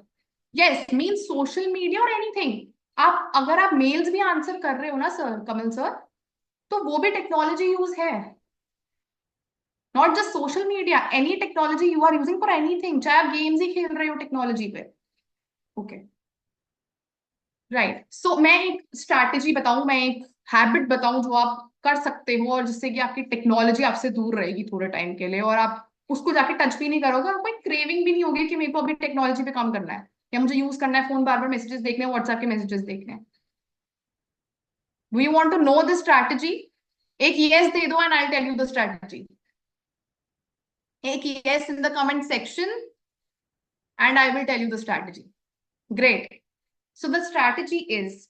Yes means social media और एनीथिंग। आप अगर आप मेल्स भी आंसर कर रहे हो ना सर, कमल सर, तो वो भी टेक्नोलॉजी यूज है। Not just social media, any technology you are using for anything, चाहे आप गेम्स ही खेल रहे हो टेक्नोलॉजी पे। Okay, right. सो मैं एक स्ट्रैटेजी बताऊं, मैं एक हैबिट बताऊं जो आप कर सकते हो, और जिससे कि आपकी टेक्नोलॉजी आपसे दूर रहेगी थोड़े टाइम के लिए, और आप उसको जाके टच भी नहीं करोगे, और कोई क्रेविंग भी नहीं होगी कि मेरे को अभी टेक्नोलॉजी पे काम करना है, या मुझे यूज करना है फोन, बार बार मैसेजेस देखने हैं, व्हाट्सएप के मैसेजेस देखने हैं। We want to know the strategy? एक यस दे दो and I tell you the strategy. एक yes in the comment section and I will tell you the strategy. Great. So the strategy is,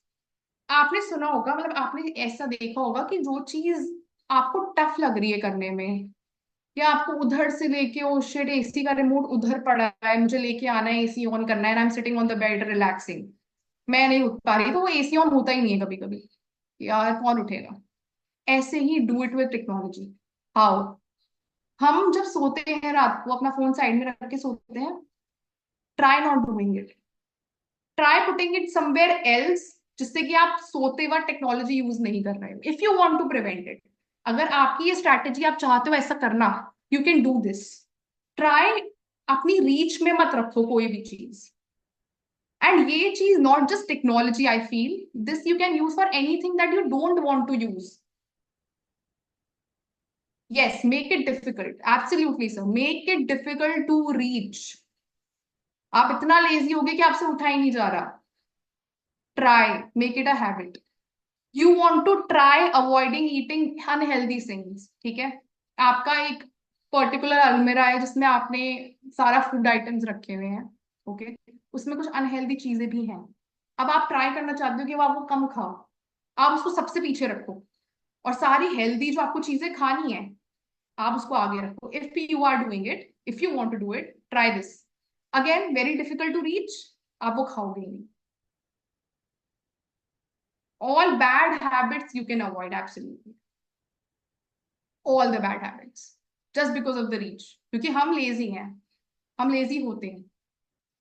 आपने सुना होगा, मतलब आपने ऐसा देखा होगा कि जो चीज आपको टफ लग रही है करने में, या आपको उधर से लेके, ओ शिट एसी का रिमोट उधर पड़ा है, मुझे लेके आना है, एसी ऑन करना है, I am sitting on the bed relaxing, मैं नहीं उठ पा रही, तो वो एसी ऑन होता ही नहीं है कभी कभी, यार कौन उठेगा। ऐसे ही do it with technology. How? हम जब सोते हैं रात को, अपना फोन साइड में रख के सोते हैं, try not doing it, try putting it somewhere else, जिससे कि आप सोते वक्त टेक्नोलॉजी यूज नहीं कर रहे हो। If you want to prevent it, अगर आपकी ये स्ट्रैटेजी आप चाहते हो ऐसा करना, you can do this. Try, अपनी रीच में मत रखो कोई भी चीज। एंड ये चीज not just technology, I feel this you can use for anything that you don't want to use. Yes, make it difficult. Absolutely, sir. Make it difficult to reach. आप इतना लेजी हो गए कि आपसे उठा ही नहीं जा रहा. Try, make it a habit. You want to try avoiding eating unhealthy things. ठीक है, आपका एक पर्टिकुलर अलमीरा है जिसमें आपने सारा फूड आइटम्स रखे हुए हैं. ओके, उसमें कुछ अनहेल्दी चीजें भी हैं. अब आप ट्राई करना चाहते हो कि आप वो कम खाओ. आप उसको सबसे पीछे रखो और सारी हेल्दी जो आपको चीजें खानी है आप उसको आगे रखो. If you are doing it, if you want to do it, try this. Again very difficult to reach, आप वो खाओगे नहीं. All bad habits you can avoid, absolutely. All the bad habits. Just because of the reach. क्योंकि हम lazy हैं. हम lazy होते हैं.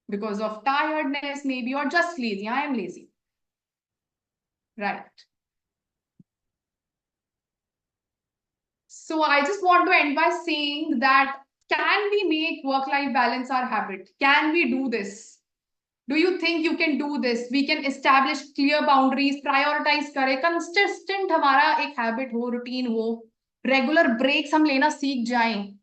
Because of tiredness maybe, or just lazy. I am lazy. Right. So I just want to end by saying that can we make work-life balance our habit? Can we do this? Do you think you can do this? We can establish clear boundaries, prioritize करें, consistent हमारा एक habit हो, routine हो, regular breaks हम लेना सीख जाएं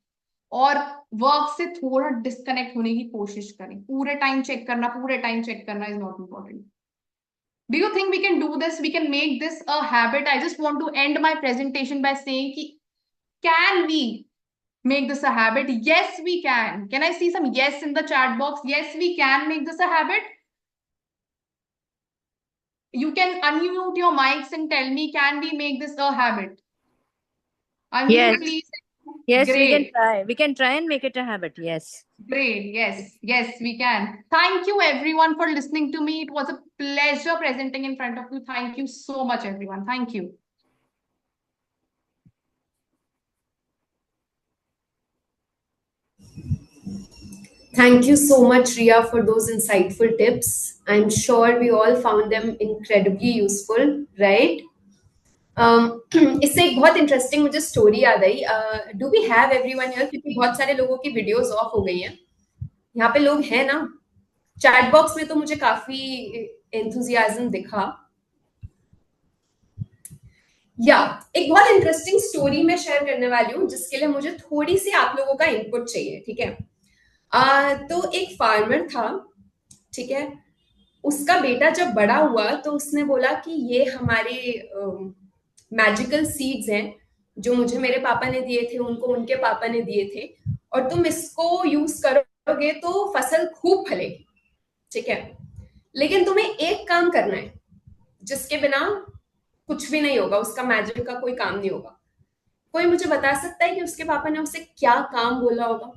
और वर्क से थोड़ा डिस्कनेक्ट होने की कोशिश करें. पूरे टाइम चेक करना is not important. Do you think we can do this? We can make this a habit. I just want to end my presentation by saying कि can we make this a habit? Yes, we can. Can I see some yes in the chat box? Yes, we can make this a habit. You can unmute your mics and tell me, can we make this a habit? Unmute, Yes. please. Yes, we can Great. try. We can try and make it a habit. Yes. Great. Yes. Yes, we can. Thank you, everyone, for listening to me. It was a pleasure presenting in front of you. Thank you so much, everyone. Thank you. Thank you so much, Ria, for those insightful tips. I'm sure we all found them incredibly useful, right? इससे एक बहुत इंटरेस्टिंग मुझे स्टोरी याद आई. Do we have everyone here? क्योंकि बहुत सारे लोगों की वीडियोस ऑफ हो गई हैं. यहाँ पे लोग हैं ना? चैट बॉक्स में तो मुझे काफी एंथुजियाज्म दिखा. या एक बहुत इंटरेस्टिंग स्टोरी मैं शेयर करने वाली हूँ जिसके लिए मुझे थोड़ी सी आप लोगों का इनपुट चाहिए. ठीक है, तो एक फार्मर था. ठीक है, उसका बेटा जब बड़ा हुआ तो उसने बोला कि ये हमारे मैजिकल सीड्स हैं जो मुझे मेरे पापा ने दिए थे, उनको उनके पापा ने दिए थे, और तुम इसको यूज करोगे तो फसल खूब फलेगी. ठीक है, लेकिन तुम्हें एक काम करना है जिसके बिना कुछ भी नहीं होगा, उसका मैजिक का कोई काम नहीं होगा. कोई मुझे बता सकता है कि उसके पापा ने उसे क्या काम बोला होगा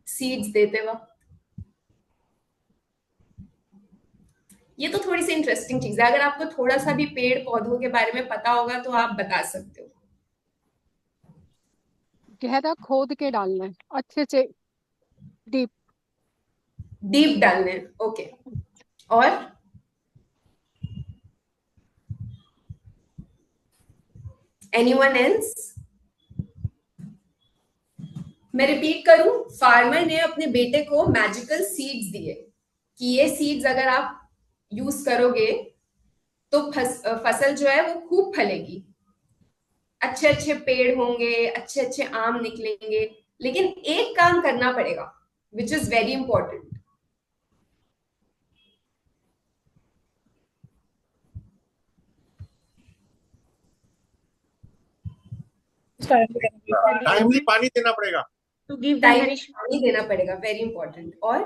सीड्स देते वक्त? ये तो थोड़ी सी इंटरेस्टिंग चीज है. अगर आपको थोड़ा सा भी पेड़ पौधों के बारे में पता होगा तो आप बता सकते हो. गहरा खोद के डालना है, अच्छे से डीप डीप डालने हैं. ओके, और एनीवन एल्स? मैं रिपीट करूं, फार्मर ने अपने बेटे को मैजिकल सीड्स दिए कि ये सीड्स अगर आप यूज करोगे तो फसल जो है वो खूब फलेगी, अच्छे अच्छे पेड़ होंगे, अच्छे अच्छे आम निकलेंगे, लेकिन एक काम करना पड़ेगा which is very important. Timely पानी देना पड़ेगा. To give them time nourishment, पानी देना पड़ेगा, वेरी इंपॉर्टेंट. और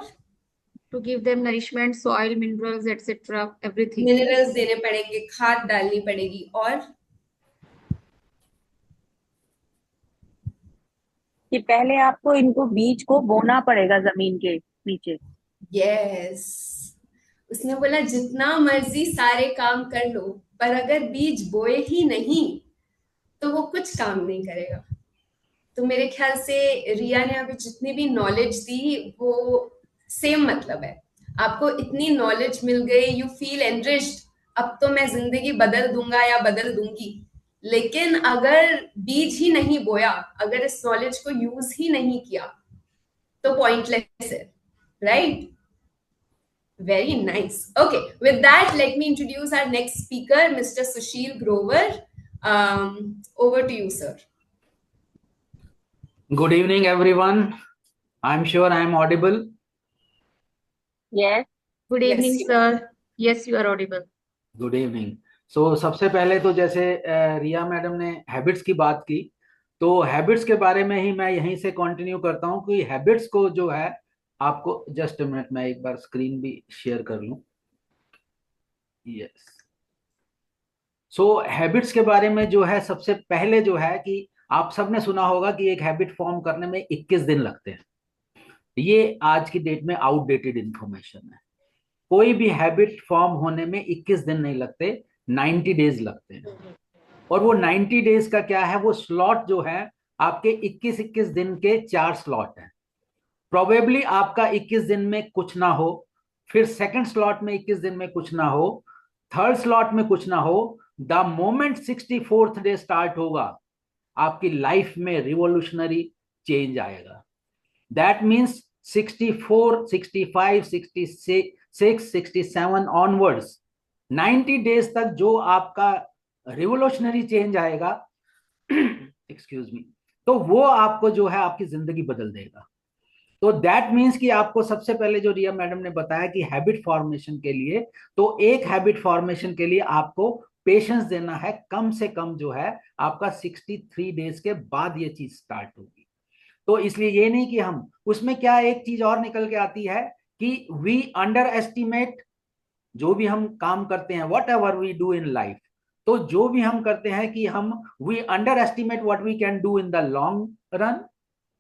to give them nourishment, soil, minerals, etc. Everything. Minerals देने पड़ेंगे, खाद डालनी पड़ेगी. और कि पहले आपको इनको बीज को बोना पड़ेगा जमीन के नीचे. यस, उसने बोला जितना मर्जी सारे काम कर लो, पर अगर बीज बोए ही नहीं तो वो कुछ काम नहीं करेगा. तो मेरे ख्याल से रिया ने अभी जितनी भी नॉलेज दी वो सेम मतलब है. आपको इतनी नॉलेज मिल गई, यू फील एनरिच्ड. अब तो मैं जिंदगी बदल दूंगा या बदल दूंगी. लेकिन अगर बीज ही नहीं बोया, अगर इस नॉलेज को यूज ही नहीं किया तो पॉइंटलेस है, right? Very nice. Okay, with that, let me introduce our next speaker, Mr. Sushil Grover. Over to you, sir. Good evening, everyone. I'm sure I'm audible. Yes. Good Yes, evening, you are. sir. Yes, you are audible. Good evening. सबसे पहले तो जैसे रिया मैडम ने हैबिट्स की बात की, तो हैबिट्स के बारे में ही मैं यहीं से कंटिन्यू करता हूं कि हैबिट्स को जो है आपको, जस्ट मिनट मैं एक बार स्क्रीन भी शेयर कर लूं। यस। हैबिट्स के बारे में जो है सबसे पहले जो है कि आप सबने सुना होगा कि एक हैबिट फॉर्म करने में 21 दिन लगते हैं। ये आज की डेट में आउटडेटेड इंफॉर्मेशन है। कोई भी हैबिट फॉर्म होने में 21 दिन नहीं लगते, 90 डेज लगते हैं। और वो 90 डेज का क्या है, वो स्लॉट जो है आपके 21-21 दिन के 4 स्लॉट हैं। प्रोबेबली आपका 21 दिन में कुछ ना हो, फिर सेकंड स्लॉट में 21 दिन में कुछ ना हो, थर्ड स्लॉट में कुछ ना हो। The moment 64th day start होगा, आपकी लाइफ में रिवोल्यूशनरी चेंज आएगा। दैट मीन्स 64, 65, 66, 67 ऑनवर्ड्स 90 डेज तक जो आपका रिवोल्यूशनरी चेंज आएगा, एक्सक्यूज मी, तो वो आपको जो है आपकी जिंदगी बदल देगा। तो दैट मीन्स कि आपको सबसे पहले जो रिया मैडम ने बताया कि हैबिट फॉर्मेशन के लिए, तो एक हैबिट फॉर्मेशन के लिए आपको पेशेंस देना है। कम से कम जो है आपका 63 डेज के बाद ये चीज स्टार्ट होगी। तो इसलिए ये नहीं कि हम उसमें, क्या एक चीज और निकल के आती है कि वी अंडर एस्टिमेट जो भी हम काम करते हैं, whatever we do in life, तो जो भी हम करते हैं कि हम we underestimate what we can do in the long run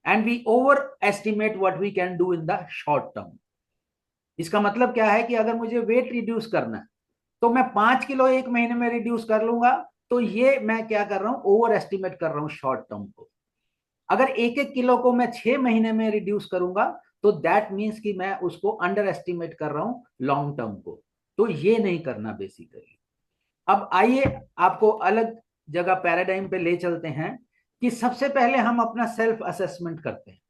and we overestimate what we can do in the short term. इसका मतलब क्या है कि अगर मुझे वेट रिड्यूस करना है तो मैं 5 किलो एक महीने में रिड्यूस कर लूंगा, तो ये मैं क्या कर रहा हूं, ओवर एस्टिमेट कर रहा हूं शॉर्ट टर्म को। अगर 1-1 किलो को मैं 6 महीने में रिड्यूस करूंगा, तो दैट मीन्स कि मैं उसको अंडर एस्टिमेट कर रहा हूं लॉन्ग टर्म को। तो ये नहीं करना बेसिकली। अब आइए आपको अलग जगह पैराडाइम पे ले चलते हैं कि सबसे पहले हम अपना सेल्फ असेसमेंट करते हैं।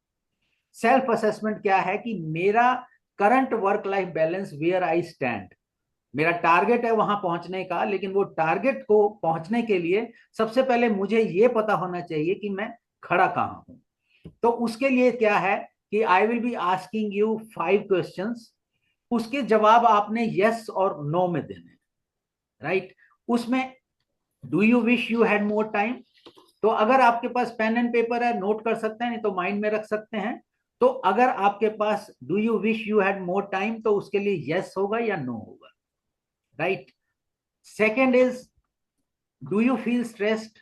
सेल्फ असेसमेंट क्या है कि मेरा current work life balance, where I stand. मेरा टारगेट है वहां पहुंचने का, लेकिन वो टारगेट को पहुंचने के लिए सबसे पहले मुझे ये पता होना चाहिए कि मैं खड़ा कहां हूं। तो उसके लिए क्या है कि I will be asking you 5 questions. उसके जवाब आपने यस और नो में देने, राइट। उसमें do you wish you had more time, तो अगर आपके पास पेन एंड पेपर है नोट कर सकते हैं, नहीं तो माइंड में रख सकते हैं। तो अगर आपके पास do you wish you had more time, तो उसके लिए यस होगा या नो होगा, right. Second is do you feel stressed.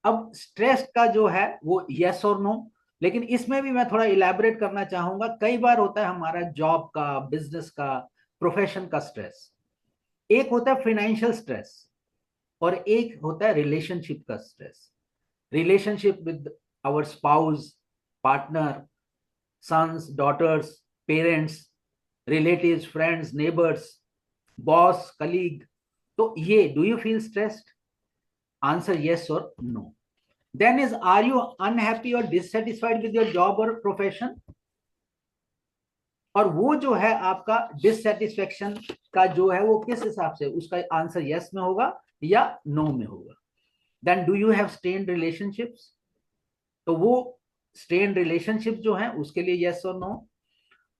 अब स्ट्रेस का जो है वो यस और नो, लेकिन इसमें भी मैं थोड़ा इलेबोरेट करना चाहूंगा। कई बार होता है हमारा जॉब का, बिजनेस का, प्रोफेशन का स्ट्रेस। एक होता है फाइनेंशियल स्ट्रेस और एक होता है रिलेशनशिप का stress. Relationship with our spouse, partner, sons, daughters, parents, relatives, friends, neighbours, boss, colleague. तो ये do you feel stressed, answer yes और no. Then is, are you unhappy or dissatisfied with your job or profession? और वो जो है आपका डिससेटिस्फेक्शन का जो है वो किस हिसाब से, उसका आंसर यस में होगा या नो में होगा। Then do you have strained relationships, तो वो स्ट्रेन्ड रिलेशनशिप जो है उसके लिए यस और नो।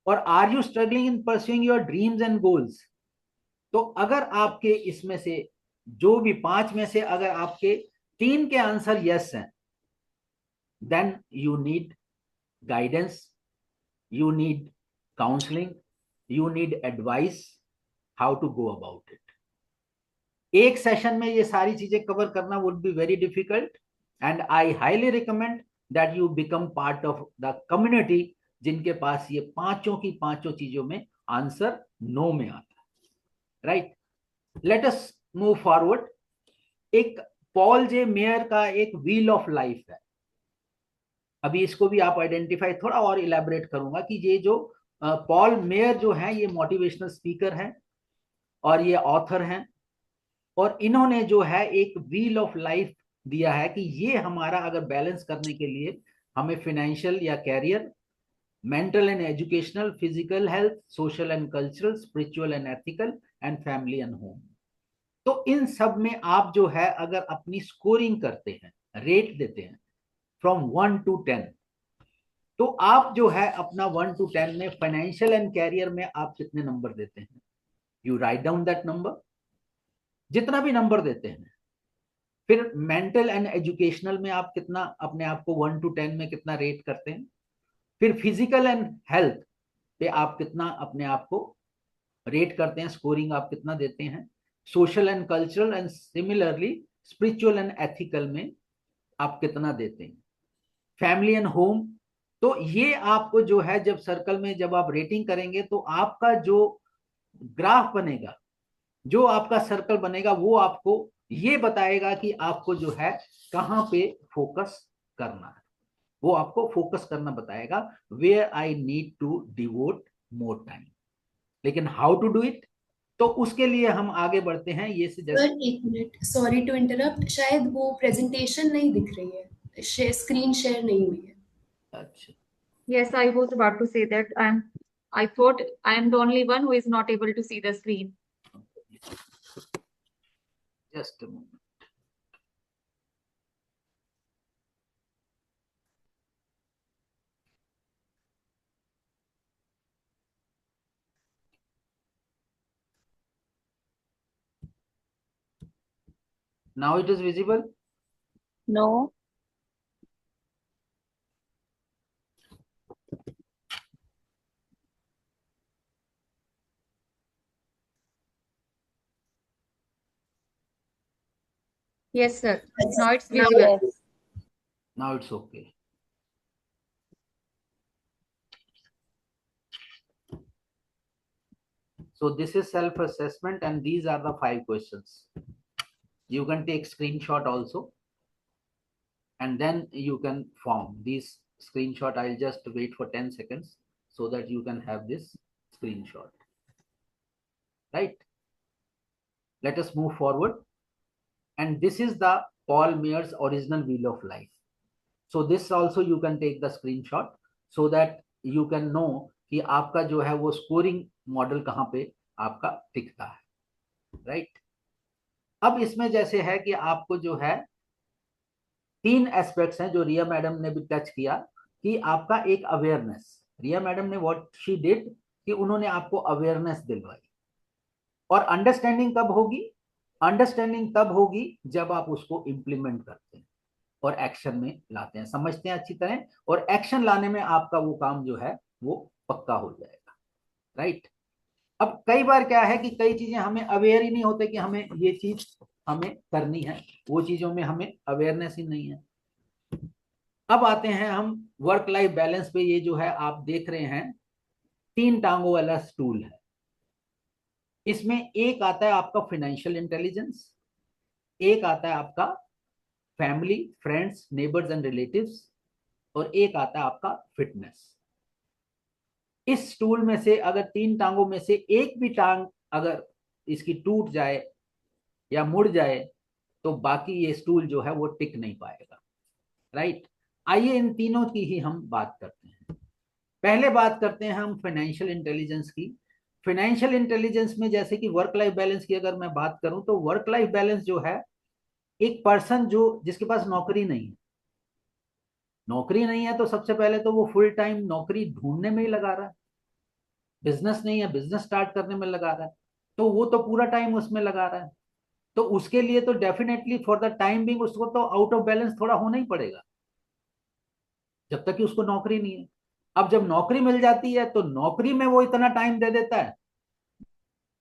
और are you struggling in pursuing your dreams and goals, तो अगर आपके इसमें से जो भी 5 में से अगर आपके 3 के आंसर यस हैं, then you need guidance, you need counseling, you need advice how to go about it. एक सेशन में ये सारी चीजें कवर करना would be very difficult, and I highly recommend that you become part of the community जिनके पास ये पांचों की पांचों चीजों में आंसर नो में आता है, right. Let us move forward. एक पॉल जे मेयर का एक व्हील ऑफ लाइफ है। अभी इसको भी आप आइडेंटिफाई, थोड़ा और इलेबोरेट करूंगा कि ये जो पॉल मेयर जो है ये मोटिवेशनल स्पीकर हैं और ये ऑथर हैं, और इन्होंने जो है एक व्हील ऑफ लाइफ दिया है कि ये हमारा अगर बैलेंस करने के लिए हमें फाइनेंशियल या career, mental and educational, physical health, social and cultural, spiritual and ethical, and family and home, तो इन सब में आप जो है अगर अपनी स्कोरिंग करते हैं, रेट देते हैं, फ्रॉम 1 to 10, तो आप जो है अपना 1 to 10 में फाइनेंशियल एंड कैरियर में आप कितने नंबर देते हैं? You write down that number, जितना भी नंबर देते हैं। फिर मेंटल एंड एजुकेशनल में आप कितना अपने आप को 1 to 10 में कितना रेट करते हैं? फिर फिजिकल एंड हेल्थ पे आप कितना अपने आप को रेट करते हैं, स्कोरिंग आप कितना देते हैं? Social and cultural and similarly spiritual and ethical में आप कितना देते हैं? फैमिली एंड होम, तो ये आपको जो है जब सर्कल में जब आप रेटिंग करेंगे तो आपका जो ग्राफ बनेगा, जो आपका सर्कल बनेगा, वो आपको ये बताएगा कि आपको जो है कहां पे फोकस करना है। वो आपको फोकस करना बताएगा, where I need to devote more time. लेकिन हाउ टू डू इट, तो उसके लिए हम आगे बढ़ते हैं। ये से सर एक मिनट, सॉरी टू इंटरप्ट, शायद वो प्रेजेंटेशन नहीं दिख रही है, स्क्रीन शेयर नहीं हुई है। अच्छा, Yes, I was about to say that I thought I am the only one who is not able to see the screen. Just a moment. Now it is visible? No. Yes, sir. Now it's Now, visible. Yes. Now it's okay. So this is self-assessment and these are the 5 questions. You can take screenshot also and then you can form these screenshot. I'll just wait for 10 seconds so that you can have this screenshot. Right? Let us move forward. And this is the Paul Mayer's original wheel of life. So this also you can take the screenshot so that you can know कि आपका जो है वो स्कोरिंग मॉडल कहाँ पे आपका टिकता है। राइट? अब इसमें जैसे है कि आपको जो है 3 एस्पेक्ट्स हैं जो रिया मैडम ने भी टच किया, कि आपका एक अवेयरनेस। रिया मैडम ने व्हाट शी डिड कि उन्होंने आपको अवेयरनेस दिलवाई। और अंडरस्टैंडिंग कब होगी? अंडरस्टैंडिंग तब होगी जब आप उसको इंप्लीमेंट करते हैं और एक्शन में लाते हैं, समझते हैं अच्छी तरह, और एक्शन लाने में आपका वो काम जो है वो पक्का हो जाएगा। राइट? अब कई बार क्या है कि कई चीजें हमें अवेयर ही नहीं होते कि हमें ये चीज हमें करनी है, वो चीजों में हमें अवेयरनेस ही नहीं है। अब आते हैं हम वर्क लाइफ बैलेंस पे। ये जो है आप देख रहे हैं 3 टांगों वाला स्टूल है। इसमें एक आता है आपका फाइनेंशियल इंटेलिजेंस, एक आता है आपका family, friends, neighbours and relatives, और एक आता है आपका फिटनेस। इस स्टूल में से अगर 3 टांगों में से एक भी टांग अगर इसकी टूट जाए या मुड़ जाए तो बाकी ये स्टूल जो है वो टिक नहीं पाएगा। राइट? आइए इन तीनों की ही हम बात करते हैं। पहले बात करते हैं हम फाइनेंशियल इंटेलिजेंस की। फाइनेंशियल इंटेलिजेंस में जैसे कि वर्क लाइफ बैलेंस की अगर मैं बात करूं तो वर्क लाइफ बैलेंस जो है, एक पर्सन जो जिसके पास नौकरी नहीं है, नौकरी नहीं है तो सबसे पहले तो वो फुल टाइम नौकरी ढूंढने में ही लगा रहा है। बिजनेस नहीं है, बिजनेस स्टार्ट करने में लगा रहा है, तो वो तो पूरा टाइम उसमें लगा रहा है। तो उसके लिए तो definitely for the time being उसको तो आउट ऑफ बैलेंस थोड़ा होना ही पड़ेगा जब तक कि उसको नौकरी नहीं है। अब जब नौकरी मिल जाती है तो नौकरी में वो इतना टाइम दे देता है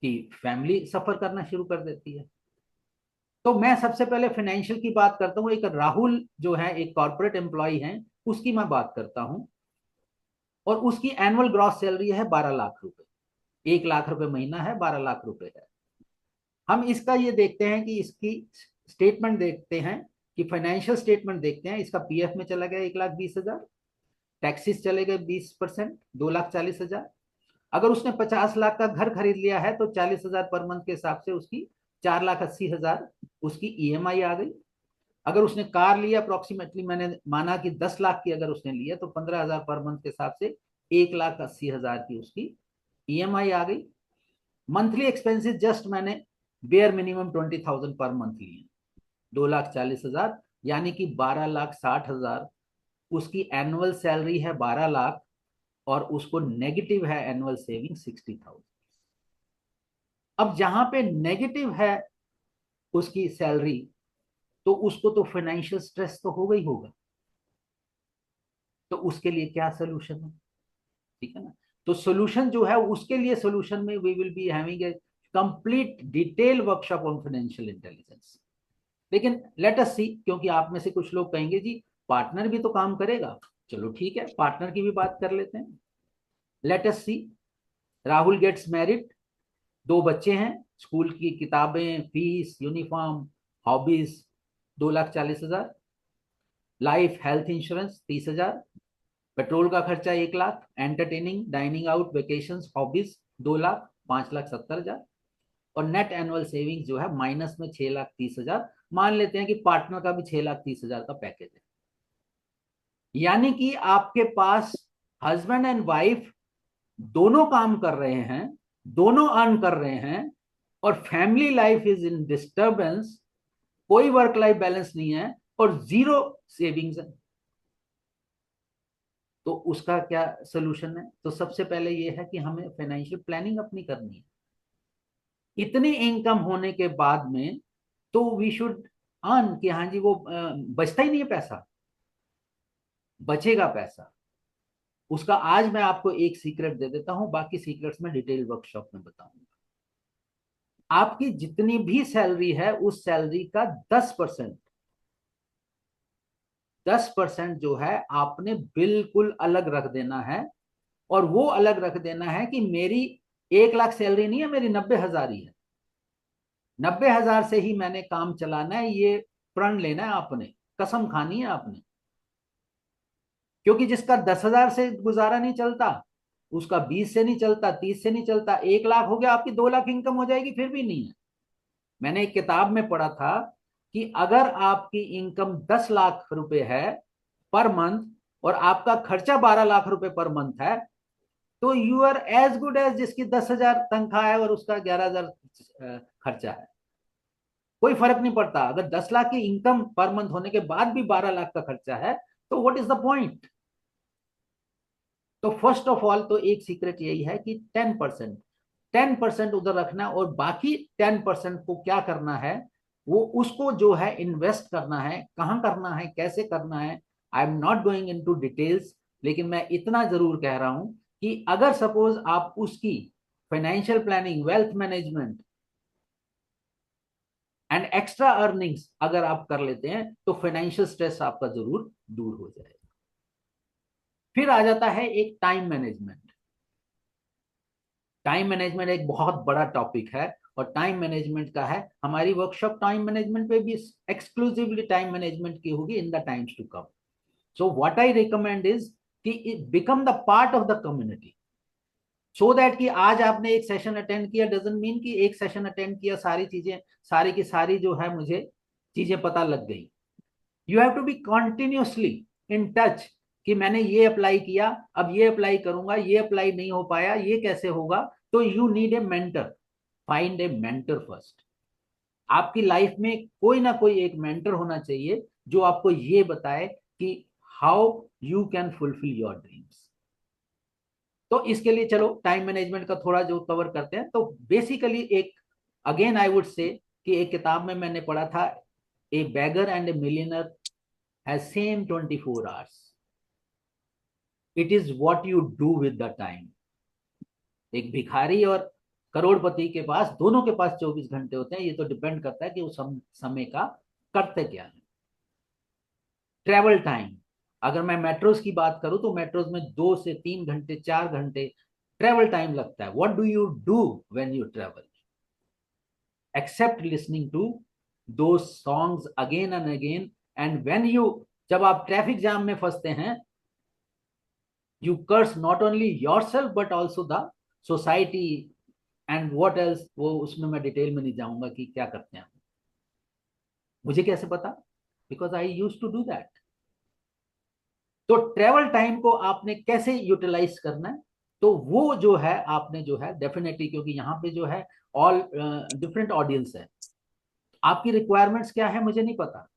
कि फैमिली सफर करना शुरू कर देती है। तो मैं सबसे पहले फाइनेंशियल की बात करता हूँ। एक राहुल जो है एक कॉर्पोरेट एम्प्लॉय है, उसकी मैं बात करता हूँ, और उसकी एनुअल ग्रॉस सैलरी है 12 लाख रुपए। 1 लाख रुपए महीना है, 12 लाख रुपए है। हम इसका ये देखते हैं कि इसकी स्टेटमेंट देखते हैं, कि फाइनेंशियल स्टेटमेंट देखते हैं। इसका पीएफ में चला गया 1,20,000, टैक्सेस चले गए 20%, 2,40,000। अगर उसने 50 लाख का घर खरीद लिया है तो 40,000 पर मंथ के हिसाब से उसकी 4,80,000 उसकी ईएमआई आ गई। अगर उसने कार लिया अप्रोक्सीमेटली, मैंने माना कि 10 लाख की अगर उसने लिया तो 15,000 पर मंथ के हिसाब से 1,80,000 की उसकी ईएमआई आ गई। मंथली एक्सपेंसेस जस्ट मैंने बेयर मिनिमम 20,000 पर मंथ लिए, 2,40,000, यानी कि 12,60,000 उसकी एनुअल सैलरी है 12 लाख और उसको नेगेटिव है एनुअल सेविंग 60,000। अब जहां पे नेगेटिव है उसकी सैलरी, तो उसको तो फाइनेंशियल स्ट्रेस तो होगा ही होगा। तो उसके लिए क्या सोल्यूशन है? ठीक है ना। तो सोल्यूशन जो है उसके लिए, सोल्यूशन में we will be having a complete detail workshop on financial intelligence. लेकिन लेट अस सी, क्योंकि आप में से कुछ लोग कहेंगे जी पार्टनर भी तो काम करेगा। चलो ठीक है, पार्टनर की भी बात कर लेते हैं। लेट अस सी, राहुल गेट्स मैरिड, 2 बच्चे हैं, स्कूल की किताबें, fees, uniform, hobbies 2,40,000, life health insurance 30,000, petrol का खर्चा 1 lakh, entertaining, dining out, vacation, hobbies 2 lakh, 5,70,000, और नेट एनुअल सेविंग्स जो है माइनस में 6,30,000। मान लेते हैं कि पार्टनर का भी 6,30,000 का पैकेज है। यानी कि आपके पास हस्बैंड एंड वाइफ दोनों काम कर रहे हैं, दोनों अर्न कर रहे हैं, और family life is in disturbance, कोई वर्क लाइफ बैलेंस नहीं है और जीरो सेविंग्स है। तो उसका क्या सोल्यूशन है? तो सबसे पहले ये है कि हमें फाइनेंशियल प्लानिंग अपनी करनी है। इतनी इनकम होने के बाद में तो वी शुड अर्न कि हाँ जी वो बचता ही नहीं है पैसा, बचेगा पैसा। उसका आज मैं आपको एक सीक्रेट दे देता हूं, बाकी सीक्रेट्स में डिटेल वर्कशॉप में बताऊंगा। आपकी जितनी भी सैलरी है उस सैलरी का 10%, 10% जो है आपने बिल्कुल अलग रख देना है। और वो अलग रख देना है कि मेरी 1 लाख सैलरी नहीं है, मेरी 90,000 ही है, 90,000 से ही मैंने काम चलाना है। ये प्रण लेना है आपने, कसम खानी है आपने। क्योंकि जिसका 10,000 से गुजारा नहीं चलता, उसका 20 से नहीं चलता, 30 से नहीं चलता, 1 लाख हो गया, आपकी 2 लाख इनकम हो जाएगी फिर भी नहीं है। मैंने एक किताब में पढ़ा था कि अगर आपकी इनकम 10 लाख रुपए है पर मंथ और आपका खर्चा 12 लाख रुपए पर मंथ है, तो you are as good as जिसकी 10,000 तनख्वाह है और उसका 11,000 खर्चा है। कोई फर्क नहीं पड़ता। अगर 10 लाख की इनकम पर मंथ होने के बाद भी 12 लाख का खर्चा है, तो व्हाट इज द पॉइंट? तो फर्स्ट ऑफ ऑल तो एक सीक्रेट यही है कि 10% उधर रखना, और बाकी 10% को क्या करना है, वो उसको जो है इन्वेस्ट करना है। कहां करना है, कैसे करना है, I am not going into details, लेकिन मैं इतना जरूर कह रहा हूं कि अगर सपोज आप उसकी financial planning, wealth management and extra earnings अगर आप कर लेते हैं, तो फाइनेंशियल स्ट्रेस आपका जरूर दूर हो जाएगा। फिर आ जाता है एक टाइम मैनेजमेंट। टाइम मैनेजमेंट एक बहुत बड़ा टॉपिक है, और टाइम मैनेजमेंट का है हमारी वर्कशॉप। टाइम मैनेजमेंट पे भी एक्सक्लूसिवली टाइम मैनेजमेंट की होगी in the times to come. So what I recommend is कि it become the part of the community, so that कि आज आपने एक सेशन अटेंड किया डजंट मीन कि एक सेशन अटेंड किया सारी चीजें, सारी की सारी जो है मुझे चीजें पता लग गई। You have to be continuously in touch कि मैंने ये अप्लाई किया, अब ये अप्लाई करूंगा, ये अप्लाई नहीं हो पाया, ये कैसे होगा। तो you need a mentor, find A mentor first. आपकी लाइफ में कोई ना कोई एक मेंटर होना चाहिए जो आपको ये बताए कि how you can fulfil your dreams. तो इसके लिए चलो टाइम मैनेजमेंट का थोड़ा जो कवर करते हैं। तो बेसिकली एक, अगेन आई वुड से कि एक किताब में मैंने पढ़ा था, ए bagger and A millionaire has same 24 hours, it is what you do with the time. एक भिखारी और करोड़पति के पास, दोनों के पास 24 घंटे होते हैं, ये तो डिपेंड करता है कि वो समय का करते क्या है। ट्रेवल टाइम, अगर मैं मेट्रोज की बात करूं तो मेट्रोज में 2 से 3 घंटे, 4 घंटे ट्रेवल टाइम लगता है। What do you do when you travel? Except listening to two songs again and again. And when you, जब आप ट्रैफिक जाम में फंसते हैं, you curse not only yourself but also the society and what else। वो उसमें मैं डिटेल में नहीं जाऊंगा कि क्या करते हैं, मुझे कैसे पता, because I used to do that. तो ट्रेवल टाइम को आपने कैसे यूटिलाइज करना है, तो वो जो है आपने जो है डेफिनेटली, क्योंकि यहाँ पे जो है ऑल डिफरेंट ऑडियंस है, आपकी रिक्वायरमेंट्स क्या है मुझे नहीं पता।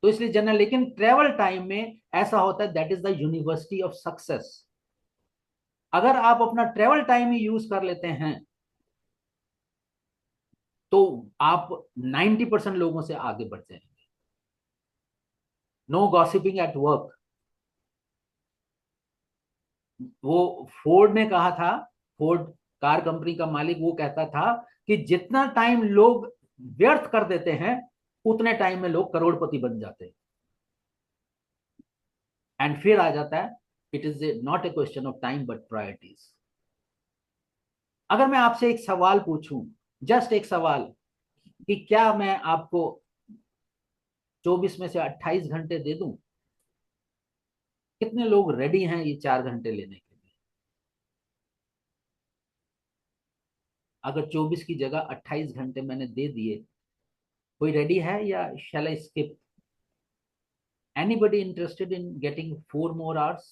तो इसलिए जनरल, लेकिन ट्रेवल टाइम में ऐसा होता है, that is the university of success. अगर आप अपना ट्रेवल टाइम ही यूज कर लेते हैं तो आप 90% लोगों से आगे बढ़ जाएंगे। No gossiping at work. वो फोर्ड ने कहा था, फोर्ड कार कंपनी का मालिक, वो कहता था कि जितना टाइम लोग व्यर्थ कर देते हैं उतने टाइम में लोग करोड़पति बन जाते हैं। एंड फिर आ जाता है, it is not a question of time but priorities. अगर मैं आपसे एक सवाल पूछूं, जस्ट एक सवाल, कि क्या मैं आपको 24 में से 28 घंटे दे दूं? कितने लोग रेडी हैं ये 4 घंटे लेने के लिए? अगर 24 की जगह 28 घंटे मैंने दे दिए, कोई रेडी है या shall I skip? Anybody interested in getting 4 more hours?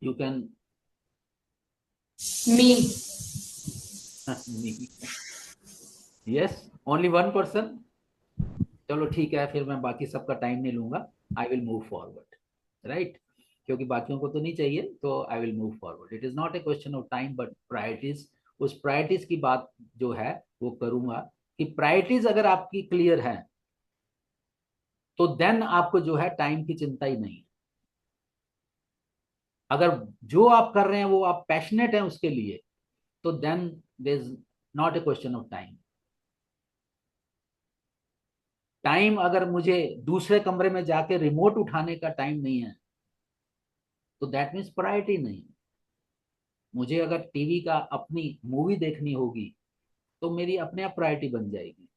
You can me. yes, only one person. चलो ठीक है, फिर मैं बाकी सबका टाइम नहीं लूंगा, I will move forward, right? क्योंकि बाकियों को तो नहीं चाहिए, तो I will move forward. It is not a question of time but priorities. उस प्रायोरिटीज की बात जो है वो करूंगा, कि प्रायोरिटीज अगर आपकी क्लियर है तो देन आपको जो है टाइम की चिंता ही नहीं है। अगर जो आप कर रहे हैं वो आप पैशनेट हैं उसके लिए, तो then there is not a question of time. Time अगर मुझे दूसरे कमरे में जाके रिमोट उठाने का टाइम नहीं है तो दैट मीन्स प्रायोरिटी नहीं। मुझे अगर टीवी का अपनी मूवी देखनी होगी तो मेरी अपने आप प्रायोरिटी बन जाएगी।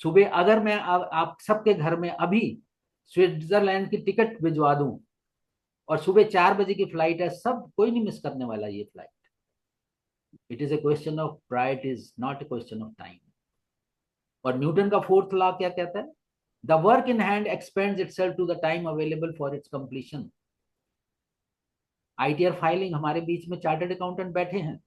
सुबह अगर मैं आप सबके घर में अभी स्विट्जरलैंड की टिकट भिजवा दूं और सुबह 4 बजे की फ्लाइट है, सब कोई नहीं मिस करने वाला ये flight. It is a question of priorities, not a question of time. और न्यूटन का फोर्थ लॉ क्या कहता है? The work in hand expands itself to the time available for its completion. ITR filing, हमारे बीच में चार्टर्ड अकाउंटेंट बैठे हैं,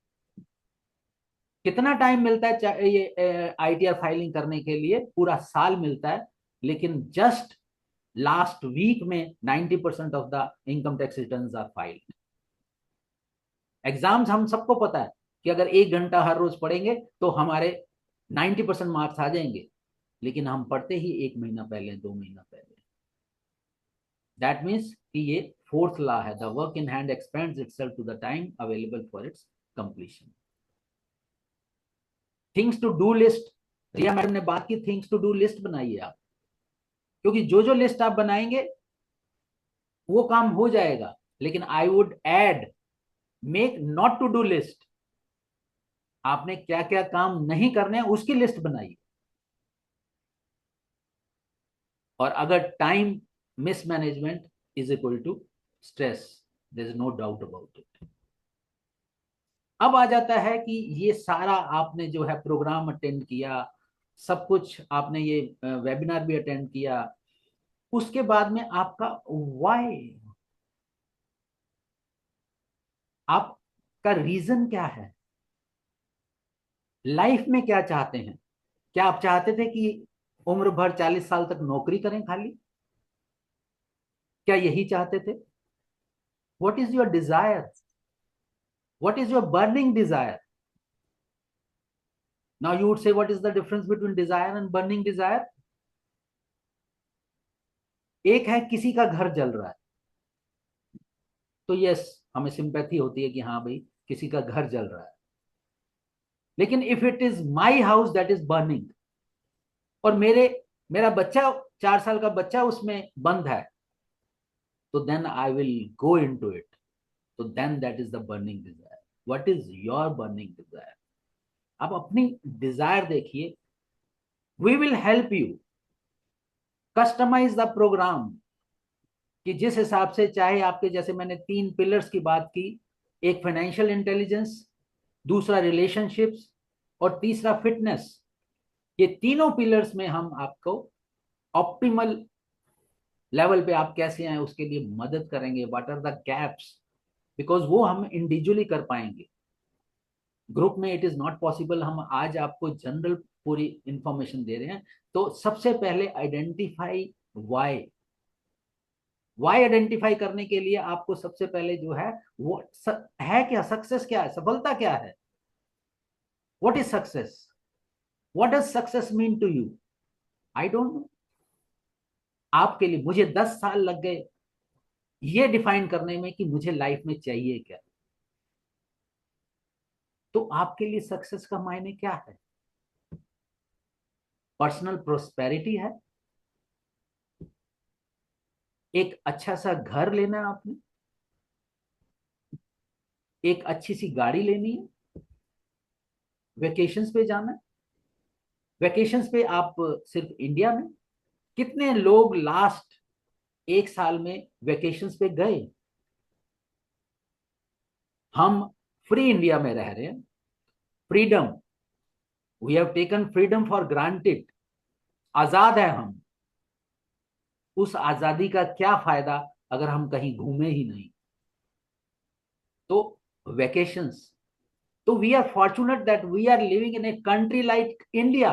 कितना टाइम मिलता है ये आईटीआर फाइलिंग करने के लिए? पूरा साल मिलता है, लेकिन जस्ट लास्ट वीक में 90% of the income tax returns are filed. Exams हम सबको पता है कि अगर 1 घंटा हर रोज पढ़ेंगे तो हमारे 90% मार्क्स आ जाएंगे, लेकिन हम पढ़ते ही 1 महीना पहले, 2 महीना पहले। दैट मीन्स कि ये फोर्थ लॉ है, the work in hand expands itself to the time available for its completion. Things to do list, Riya madam ने बात की, थिंग्स टू डू लिस्ट बनाइए आप, क्योंकि जो जो लिस्ट आप बनाएंगे वो काम हो जाएगा। लेकिन I would add, make not to do list. आपने क्या क्या काम नहीं करने हैं उसकी लिस्ट बनाइए। और अगर time mismanagement is equal to stress, there is no doubt about it. अब आ जाता है कि ये सारा आपने जो है प्रोग्राम अटेंड किया, सब कुछ आपने ये वेबिनार भी अटेंड किया, उसके बाद में आपका व्हाई, आपका रीजन क्या है? लाइफ में क्या चाहते हैं? क्या आप चाहते थे कि उम्र भर 40 साल तक नौकरी करें खाली? क्या यही चाहते थे? What is your desire? What is your burning Dzire? Now you would say what is the difference between desire and burning desire? एक है किसी का घर जल रहा है, तो यस, हमें सिंपैथी होती है कि हाँ भाई किसी का घर जल रहा है। लेकिन if it is my house that is burning, और मेरा बच्चा, 4 साल का बच्चा उसमें बंद है, तो then I will go into it. तो then that is the burning desire. What is your burning desire? आप अपनी डिजायर देखिए। We will help you customize the program, कि जिस हिसाब से चाहे आपके, जैसे मैंने 3 पिलर्स की बात की, एक फाइनेंशियल इंटेलिजेंस, दूसरा रिलेशनशिप्स, और तीसरा फिटनेस। ये तीनों पिलर्स में हम आपको ऑप्टिमल लेवल पे आप कैसे आए उसके लिए मदद करेंगे। What are the gaps, because वो हम इंडिविजुअली कर पाएंगे। ग्रुप में इट इज नॉट पॉसिबल, हम आज आपको जनरल पूरी इंफॉर्मेशन दे रहे हैं। तो सबसे पहले आइडेंटिफाई वाई। वाई आइडेंटिफाई करने के लिए आपको सबसे पहले जो है वो है क्या, सक्सेस क्या है, सफलता क्या है, what is success, what does success mean to you. I don't know. आपके लिए मुझे 10 साल लग गए ये डिफाइन करने में कि मुझे लाइफ में चाहिए क्या। तो आपके लिए सक्सेस का मायने क्या है? पर्सनल प्रोस्पेरिटी है, एक अच्छा सा घर लेना है आपने, एक अच्छी सी गाड़ी लेनी है, वेकेशंस पे जाना है। वेकेशंस पे आप सिर्फ इंडिया में, कितने लोग लास्ट 1 साल में वेकेशंस पे गए? हम फ्री इंडिया में रह रहे हैं, freedom, we have taken freedom for granted, आजाद है हम। उस आजादी का क्या फायदा अगर हम कहीं घूमे ही नहीं? तो वेकेशंस, तो we are fortunate that we are living in a country like India,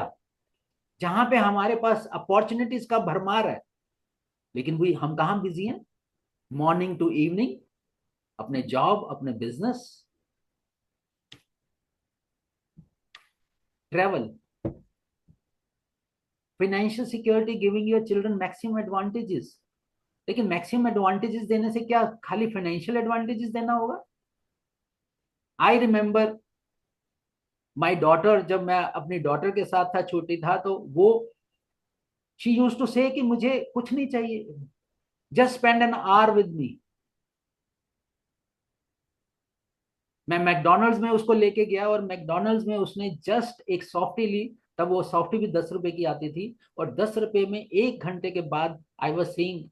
जहां पे हमारे पास अपॉर्चुनिटीज का भरमार है। लेकिन वही हम कहाँ बिजी हैं? मॉर्निंग टू इवनिंग, अपने जॉब, अपने business, travel, financial security, giving your children maximum advantages. लेकिन मैक्सिमम एडवांटेजेस देने से क्या खाली फाइनेंशियल एडवांटेजेस देना होगा? आई रिमेम्बर माई डॉटर, जब मैं अपनी डॉटर के साथ था, छोटी था, तो वो शी यूज टू से कि मुझे कुछ नहीं चाहिए, just spend an hour with me. मैं मैकडोनल्ड्स में उसको लेके गया और मैकडोनल्ड्स में उसने जस्ट एक सॉफ्टी ली, तब वो सॉफ्टी भी 10 रुपए की आती थी, और 10 रुपए में 1 घंटे के बाद आई वॉज सीइंग,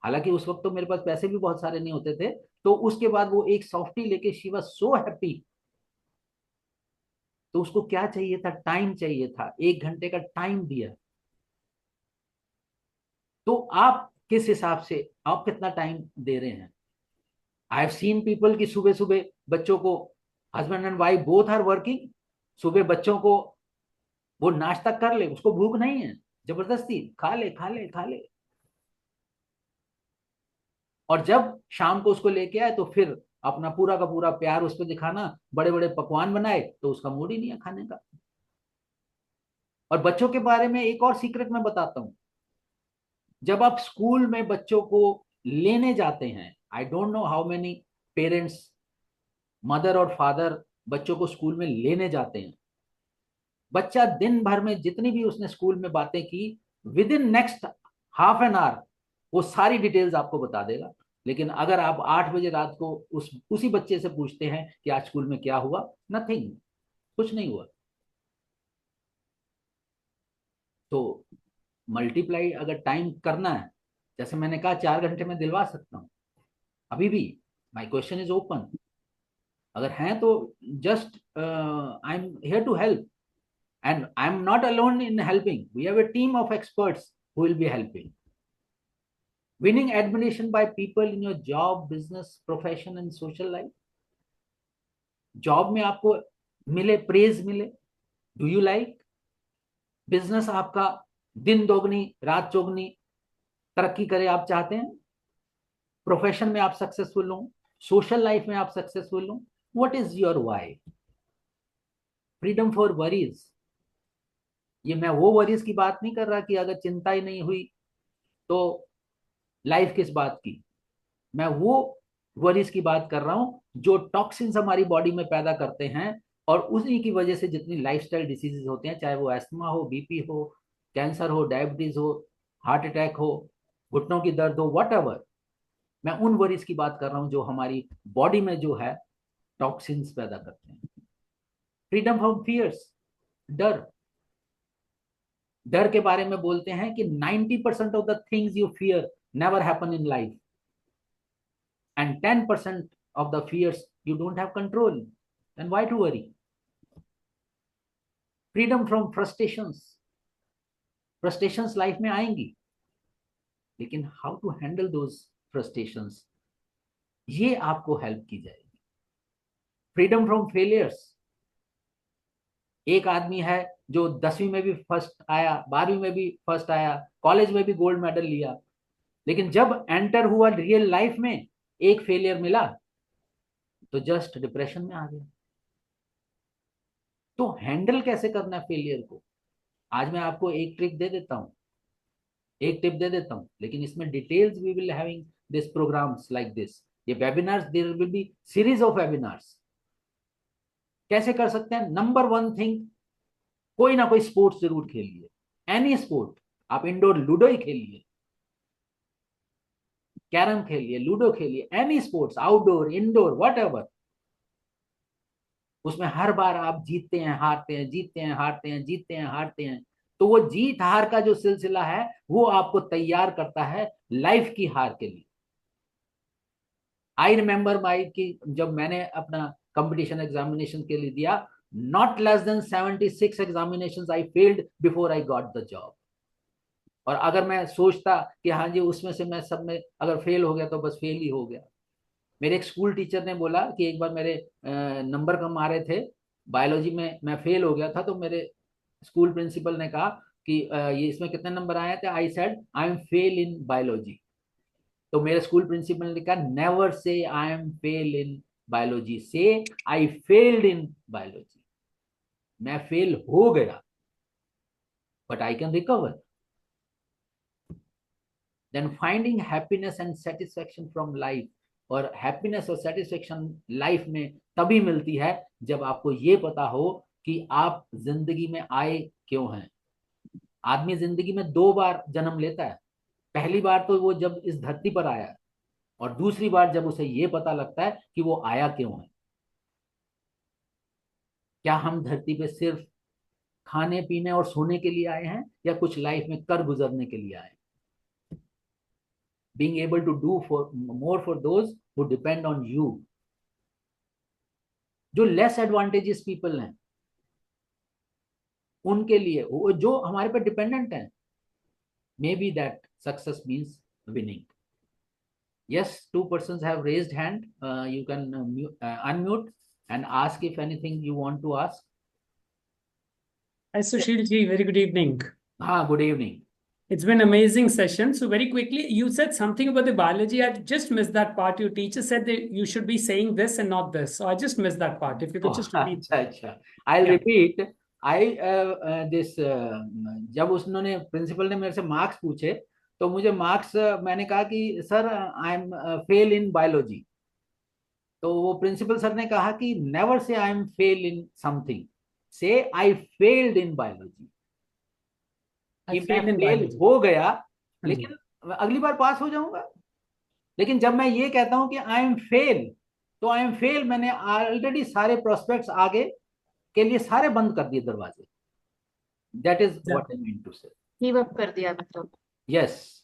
हालांकि उस वक्त तो मेरे पास पैसे भी बहुत सारे नहीं होते थे, तो उसके बाद वो एक सॉफ्टी लेके शी वॉज सो हैप्पी। तो उसको क्या चाहिए था? टाइम चाहिए था, 1 घंटे का टाइम दिया। तो आप किस हिसाब से, आप कितना टाइम दे रहे हैं? आई हैव सीन पीपल की सुबह सुबह बच्चों को, husband and wife both are working, सुबह बच्चों को वो नाश्ता कर ले, उसको भूख नहीं है, जबरदस्ती खा ले खा ले खा ले, और जब शाम को उसको लेके आए तो फिर अपना पूरा का पूरा प्यार उस पर दिखाना, बड़े बड़े पकवान बनाए, तो उसका मूड ही नहीं है खाने का। और बच्चों के बारे में एक और सीक्रेट मैं बताता हूं, जब आप स्कूल में बच्चों को लेने जाते हैं, आई don't know how many parents, mother और फादर बच्चों को स्कूल में लेने जाते हैं, बच्चा दिन भर में जितनी भी उसने स्कूल में बातें की, with in next half an our वो सारी डिटेल्स आपको बता देगा। लेकिन अगर आप 8 बजे रात को उसी बच्चे से पूछते हैं कि आज स्कूल में क्या हुआ, नथिंग, कुछ नहीं हुआ। तो मल्टीप्लाई अगर टाइम करना है, जैसे मैंने कहा 4 घंटे में दिलवा सकता हूँ, अभी भी माई क्वेश्चन इज ओपन। अगर हैं तो just I am here to help, and I'm not alone in helping, we have a team of experts who will be helping. Winning admiration by people in your job, business, profession and social life. Job में आपको मिले, प्रेज मिले, डू यू लाइक? बिजनेस आपका दिन दोगुनी रात चौगुनी तरक्की करे, आप चाहते हैं? प्रोफेशन में आप सक्सेसफुल हो, सोशल लाइफ में आप सक्सेसफुल हो, what is your why? Freedom for worries, ये मैं वो वरीज की बात नहीं कर रहा कि अगर चिंता ही नहीं हुई तो लाइफ किस बात की, मैं वो वरीज की बात कर रहा हूं जो टॉक्सिन्स हमारी बॉडी में पैदा करते हैं, और उसी की वजह से जितनी लाइफस्टाइल डिसीजेज होते हैं, चाहे वो एस्थमा हो, बीपी हो, कैंसर हो, डायबिटीज हो, हार्ट अटैक हो, घुटनों की दर्द हो, वट एवर, मैं उन वरीज की बात कर रहा हूं जो हमारी बॉडी में जो है टॉक्सिन्स पैदा करते हैं। फ्रीडम फ्रॉम फियर्स, डर, डर के बारे में बोलते हैं कि 90% of the things you fear never happen in life, and 10% of the fears you don't have control, then why to worry? Freedom from frustrations, frustrations life में आएंगी, लेकिन how to handle those frustrations, ये आपको हेल्प की जाएगी। फ्रीडम फ्रॉम फेलियर्स, एक आदमी है जो 10वीं में भी फर्स्ट आया, 12वीं में भी फर्स्ट आया, कॉलेज में भी गोल्ड मेडल लिया, लेकिन जब एंटर हुआ रियल लाइफ में एक फेलियर मिला तो जस्ट डिप्रेशन में आ गया। तो हैंडल कैसे करना है फेलियर को, आज मैं आपको एक ट्रिक दे देता हूं, एक टिप दे देता हूं, लेकिन इसमें details we will having this programs like this, ये webinars, there will be series of webinars. कैसे कर सकते हैं? नंबर वन थिंग, कोई ना कोई स्पोर्ट्स जरूर खेलिए, एनी स्पोर्ट। आप इंडोर लूडो ही खेलिए, कैरम खेलिए, लूडो खेलिए, any sports, outdoor indoor what ever. उसमें हर बार आप जीतते हैं हारते हैं, जीतते हैं हारते हैं, जीतते हैं हारते हैं। तो वो जीत हार का जो सिलसिला है वो आपको तैयार करता है लाइफ की हार के लिए। आई रिमेम्बर माई कि जब मैंने अपना कंपटीशन एग्जामिनेशन के लिए दिया, not less than 76 examination I failed before I got the job. और अगर मैं सोचता कि हाँ जी उसमें से मैं सब में अगर फेल हो गया तो बस फेल ही हो गया। मेरे एक स्कूल टीचर ने बोला कि एक बार मेरे नंबर कम आ रहे थे बायोलॉजी में, मैं फेल हो गया था, तो मेरे स्कूल प्रिंसिपल ने कहा कि ये इसमें कितने नंबर आए थे? I said I am fail in biology. तो मेरे स्कूल प्रिंसिपल ने कहा never say I am fail in biology, say I failed in biology. मैं फेल हो गया but I can recover. Then finding happiness and satisfaction from life. और हैप्पीनेस और सेटिस्फेक्शन लाइफ में तभी मिलती है जब आपको ये पता हो कि आप जिंदगी में आए क्यों हैं। आदमी जिंदगी में 2 बार जन्म लेता है, पहली बार तो वो जब इस धरती पर आया, और दूसरी बार जब उसे ये पता लगता है कि वो आया क्यों है। क्या हम धरती पे सिर्फ खाने पीने और सोने के लिए आए हैं, या कुछ लाइफ में कर गुजरने के लिए आए? being able to do for more for those who depend on you, जो लेस एडवांटेजेस पीपल हैं उनके लिए, वो जो हमारे पे डिपेंडेंट हैं, may be that success means winning. yes, 2 persons have raised hand. You can unmute and ask if anything you want to ask. Hi, Sushil ji. Very good evening. Good evening. It's been an amazing session. So very quickly, you said something about the biology. I just missed that part. Your teacher said that you should be saying this and not this. So I just missed that part. If you could just repeat. अच्छा, I'll Yeah. repeat. this जब उन्होंने प्रिंसिपल ने मेरे से मार्क्स पूछे तो मुझे मार्क्स, मैंने कहा कि sir I am fail in biology. तो वो प्रिंसिपल सर ने कहा कि never say I am fail in something, से आई फेल्ड इन बायोलॉजी। कि मैं फेल हो गया लेकिन अगली बार पास हो जाऊंगा। लेकिन जब मैं ये कहता हूं कि आई एम फेल, तो आई एम फेल मैंने ऑलरेडी सारे प्रोस्पेक्ट्स आगे के लिए सारे बंद कर दिए दरवाजे। That is what I mean to say. Give up कर दिया मतलब। यस।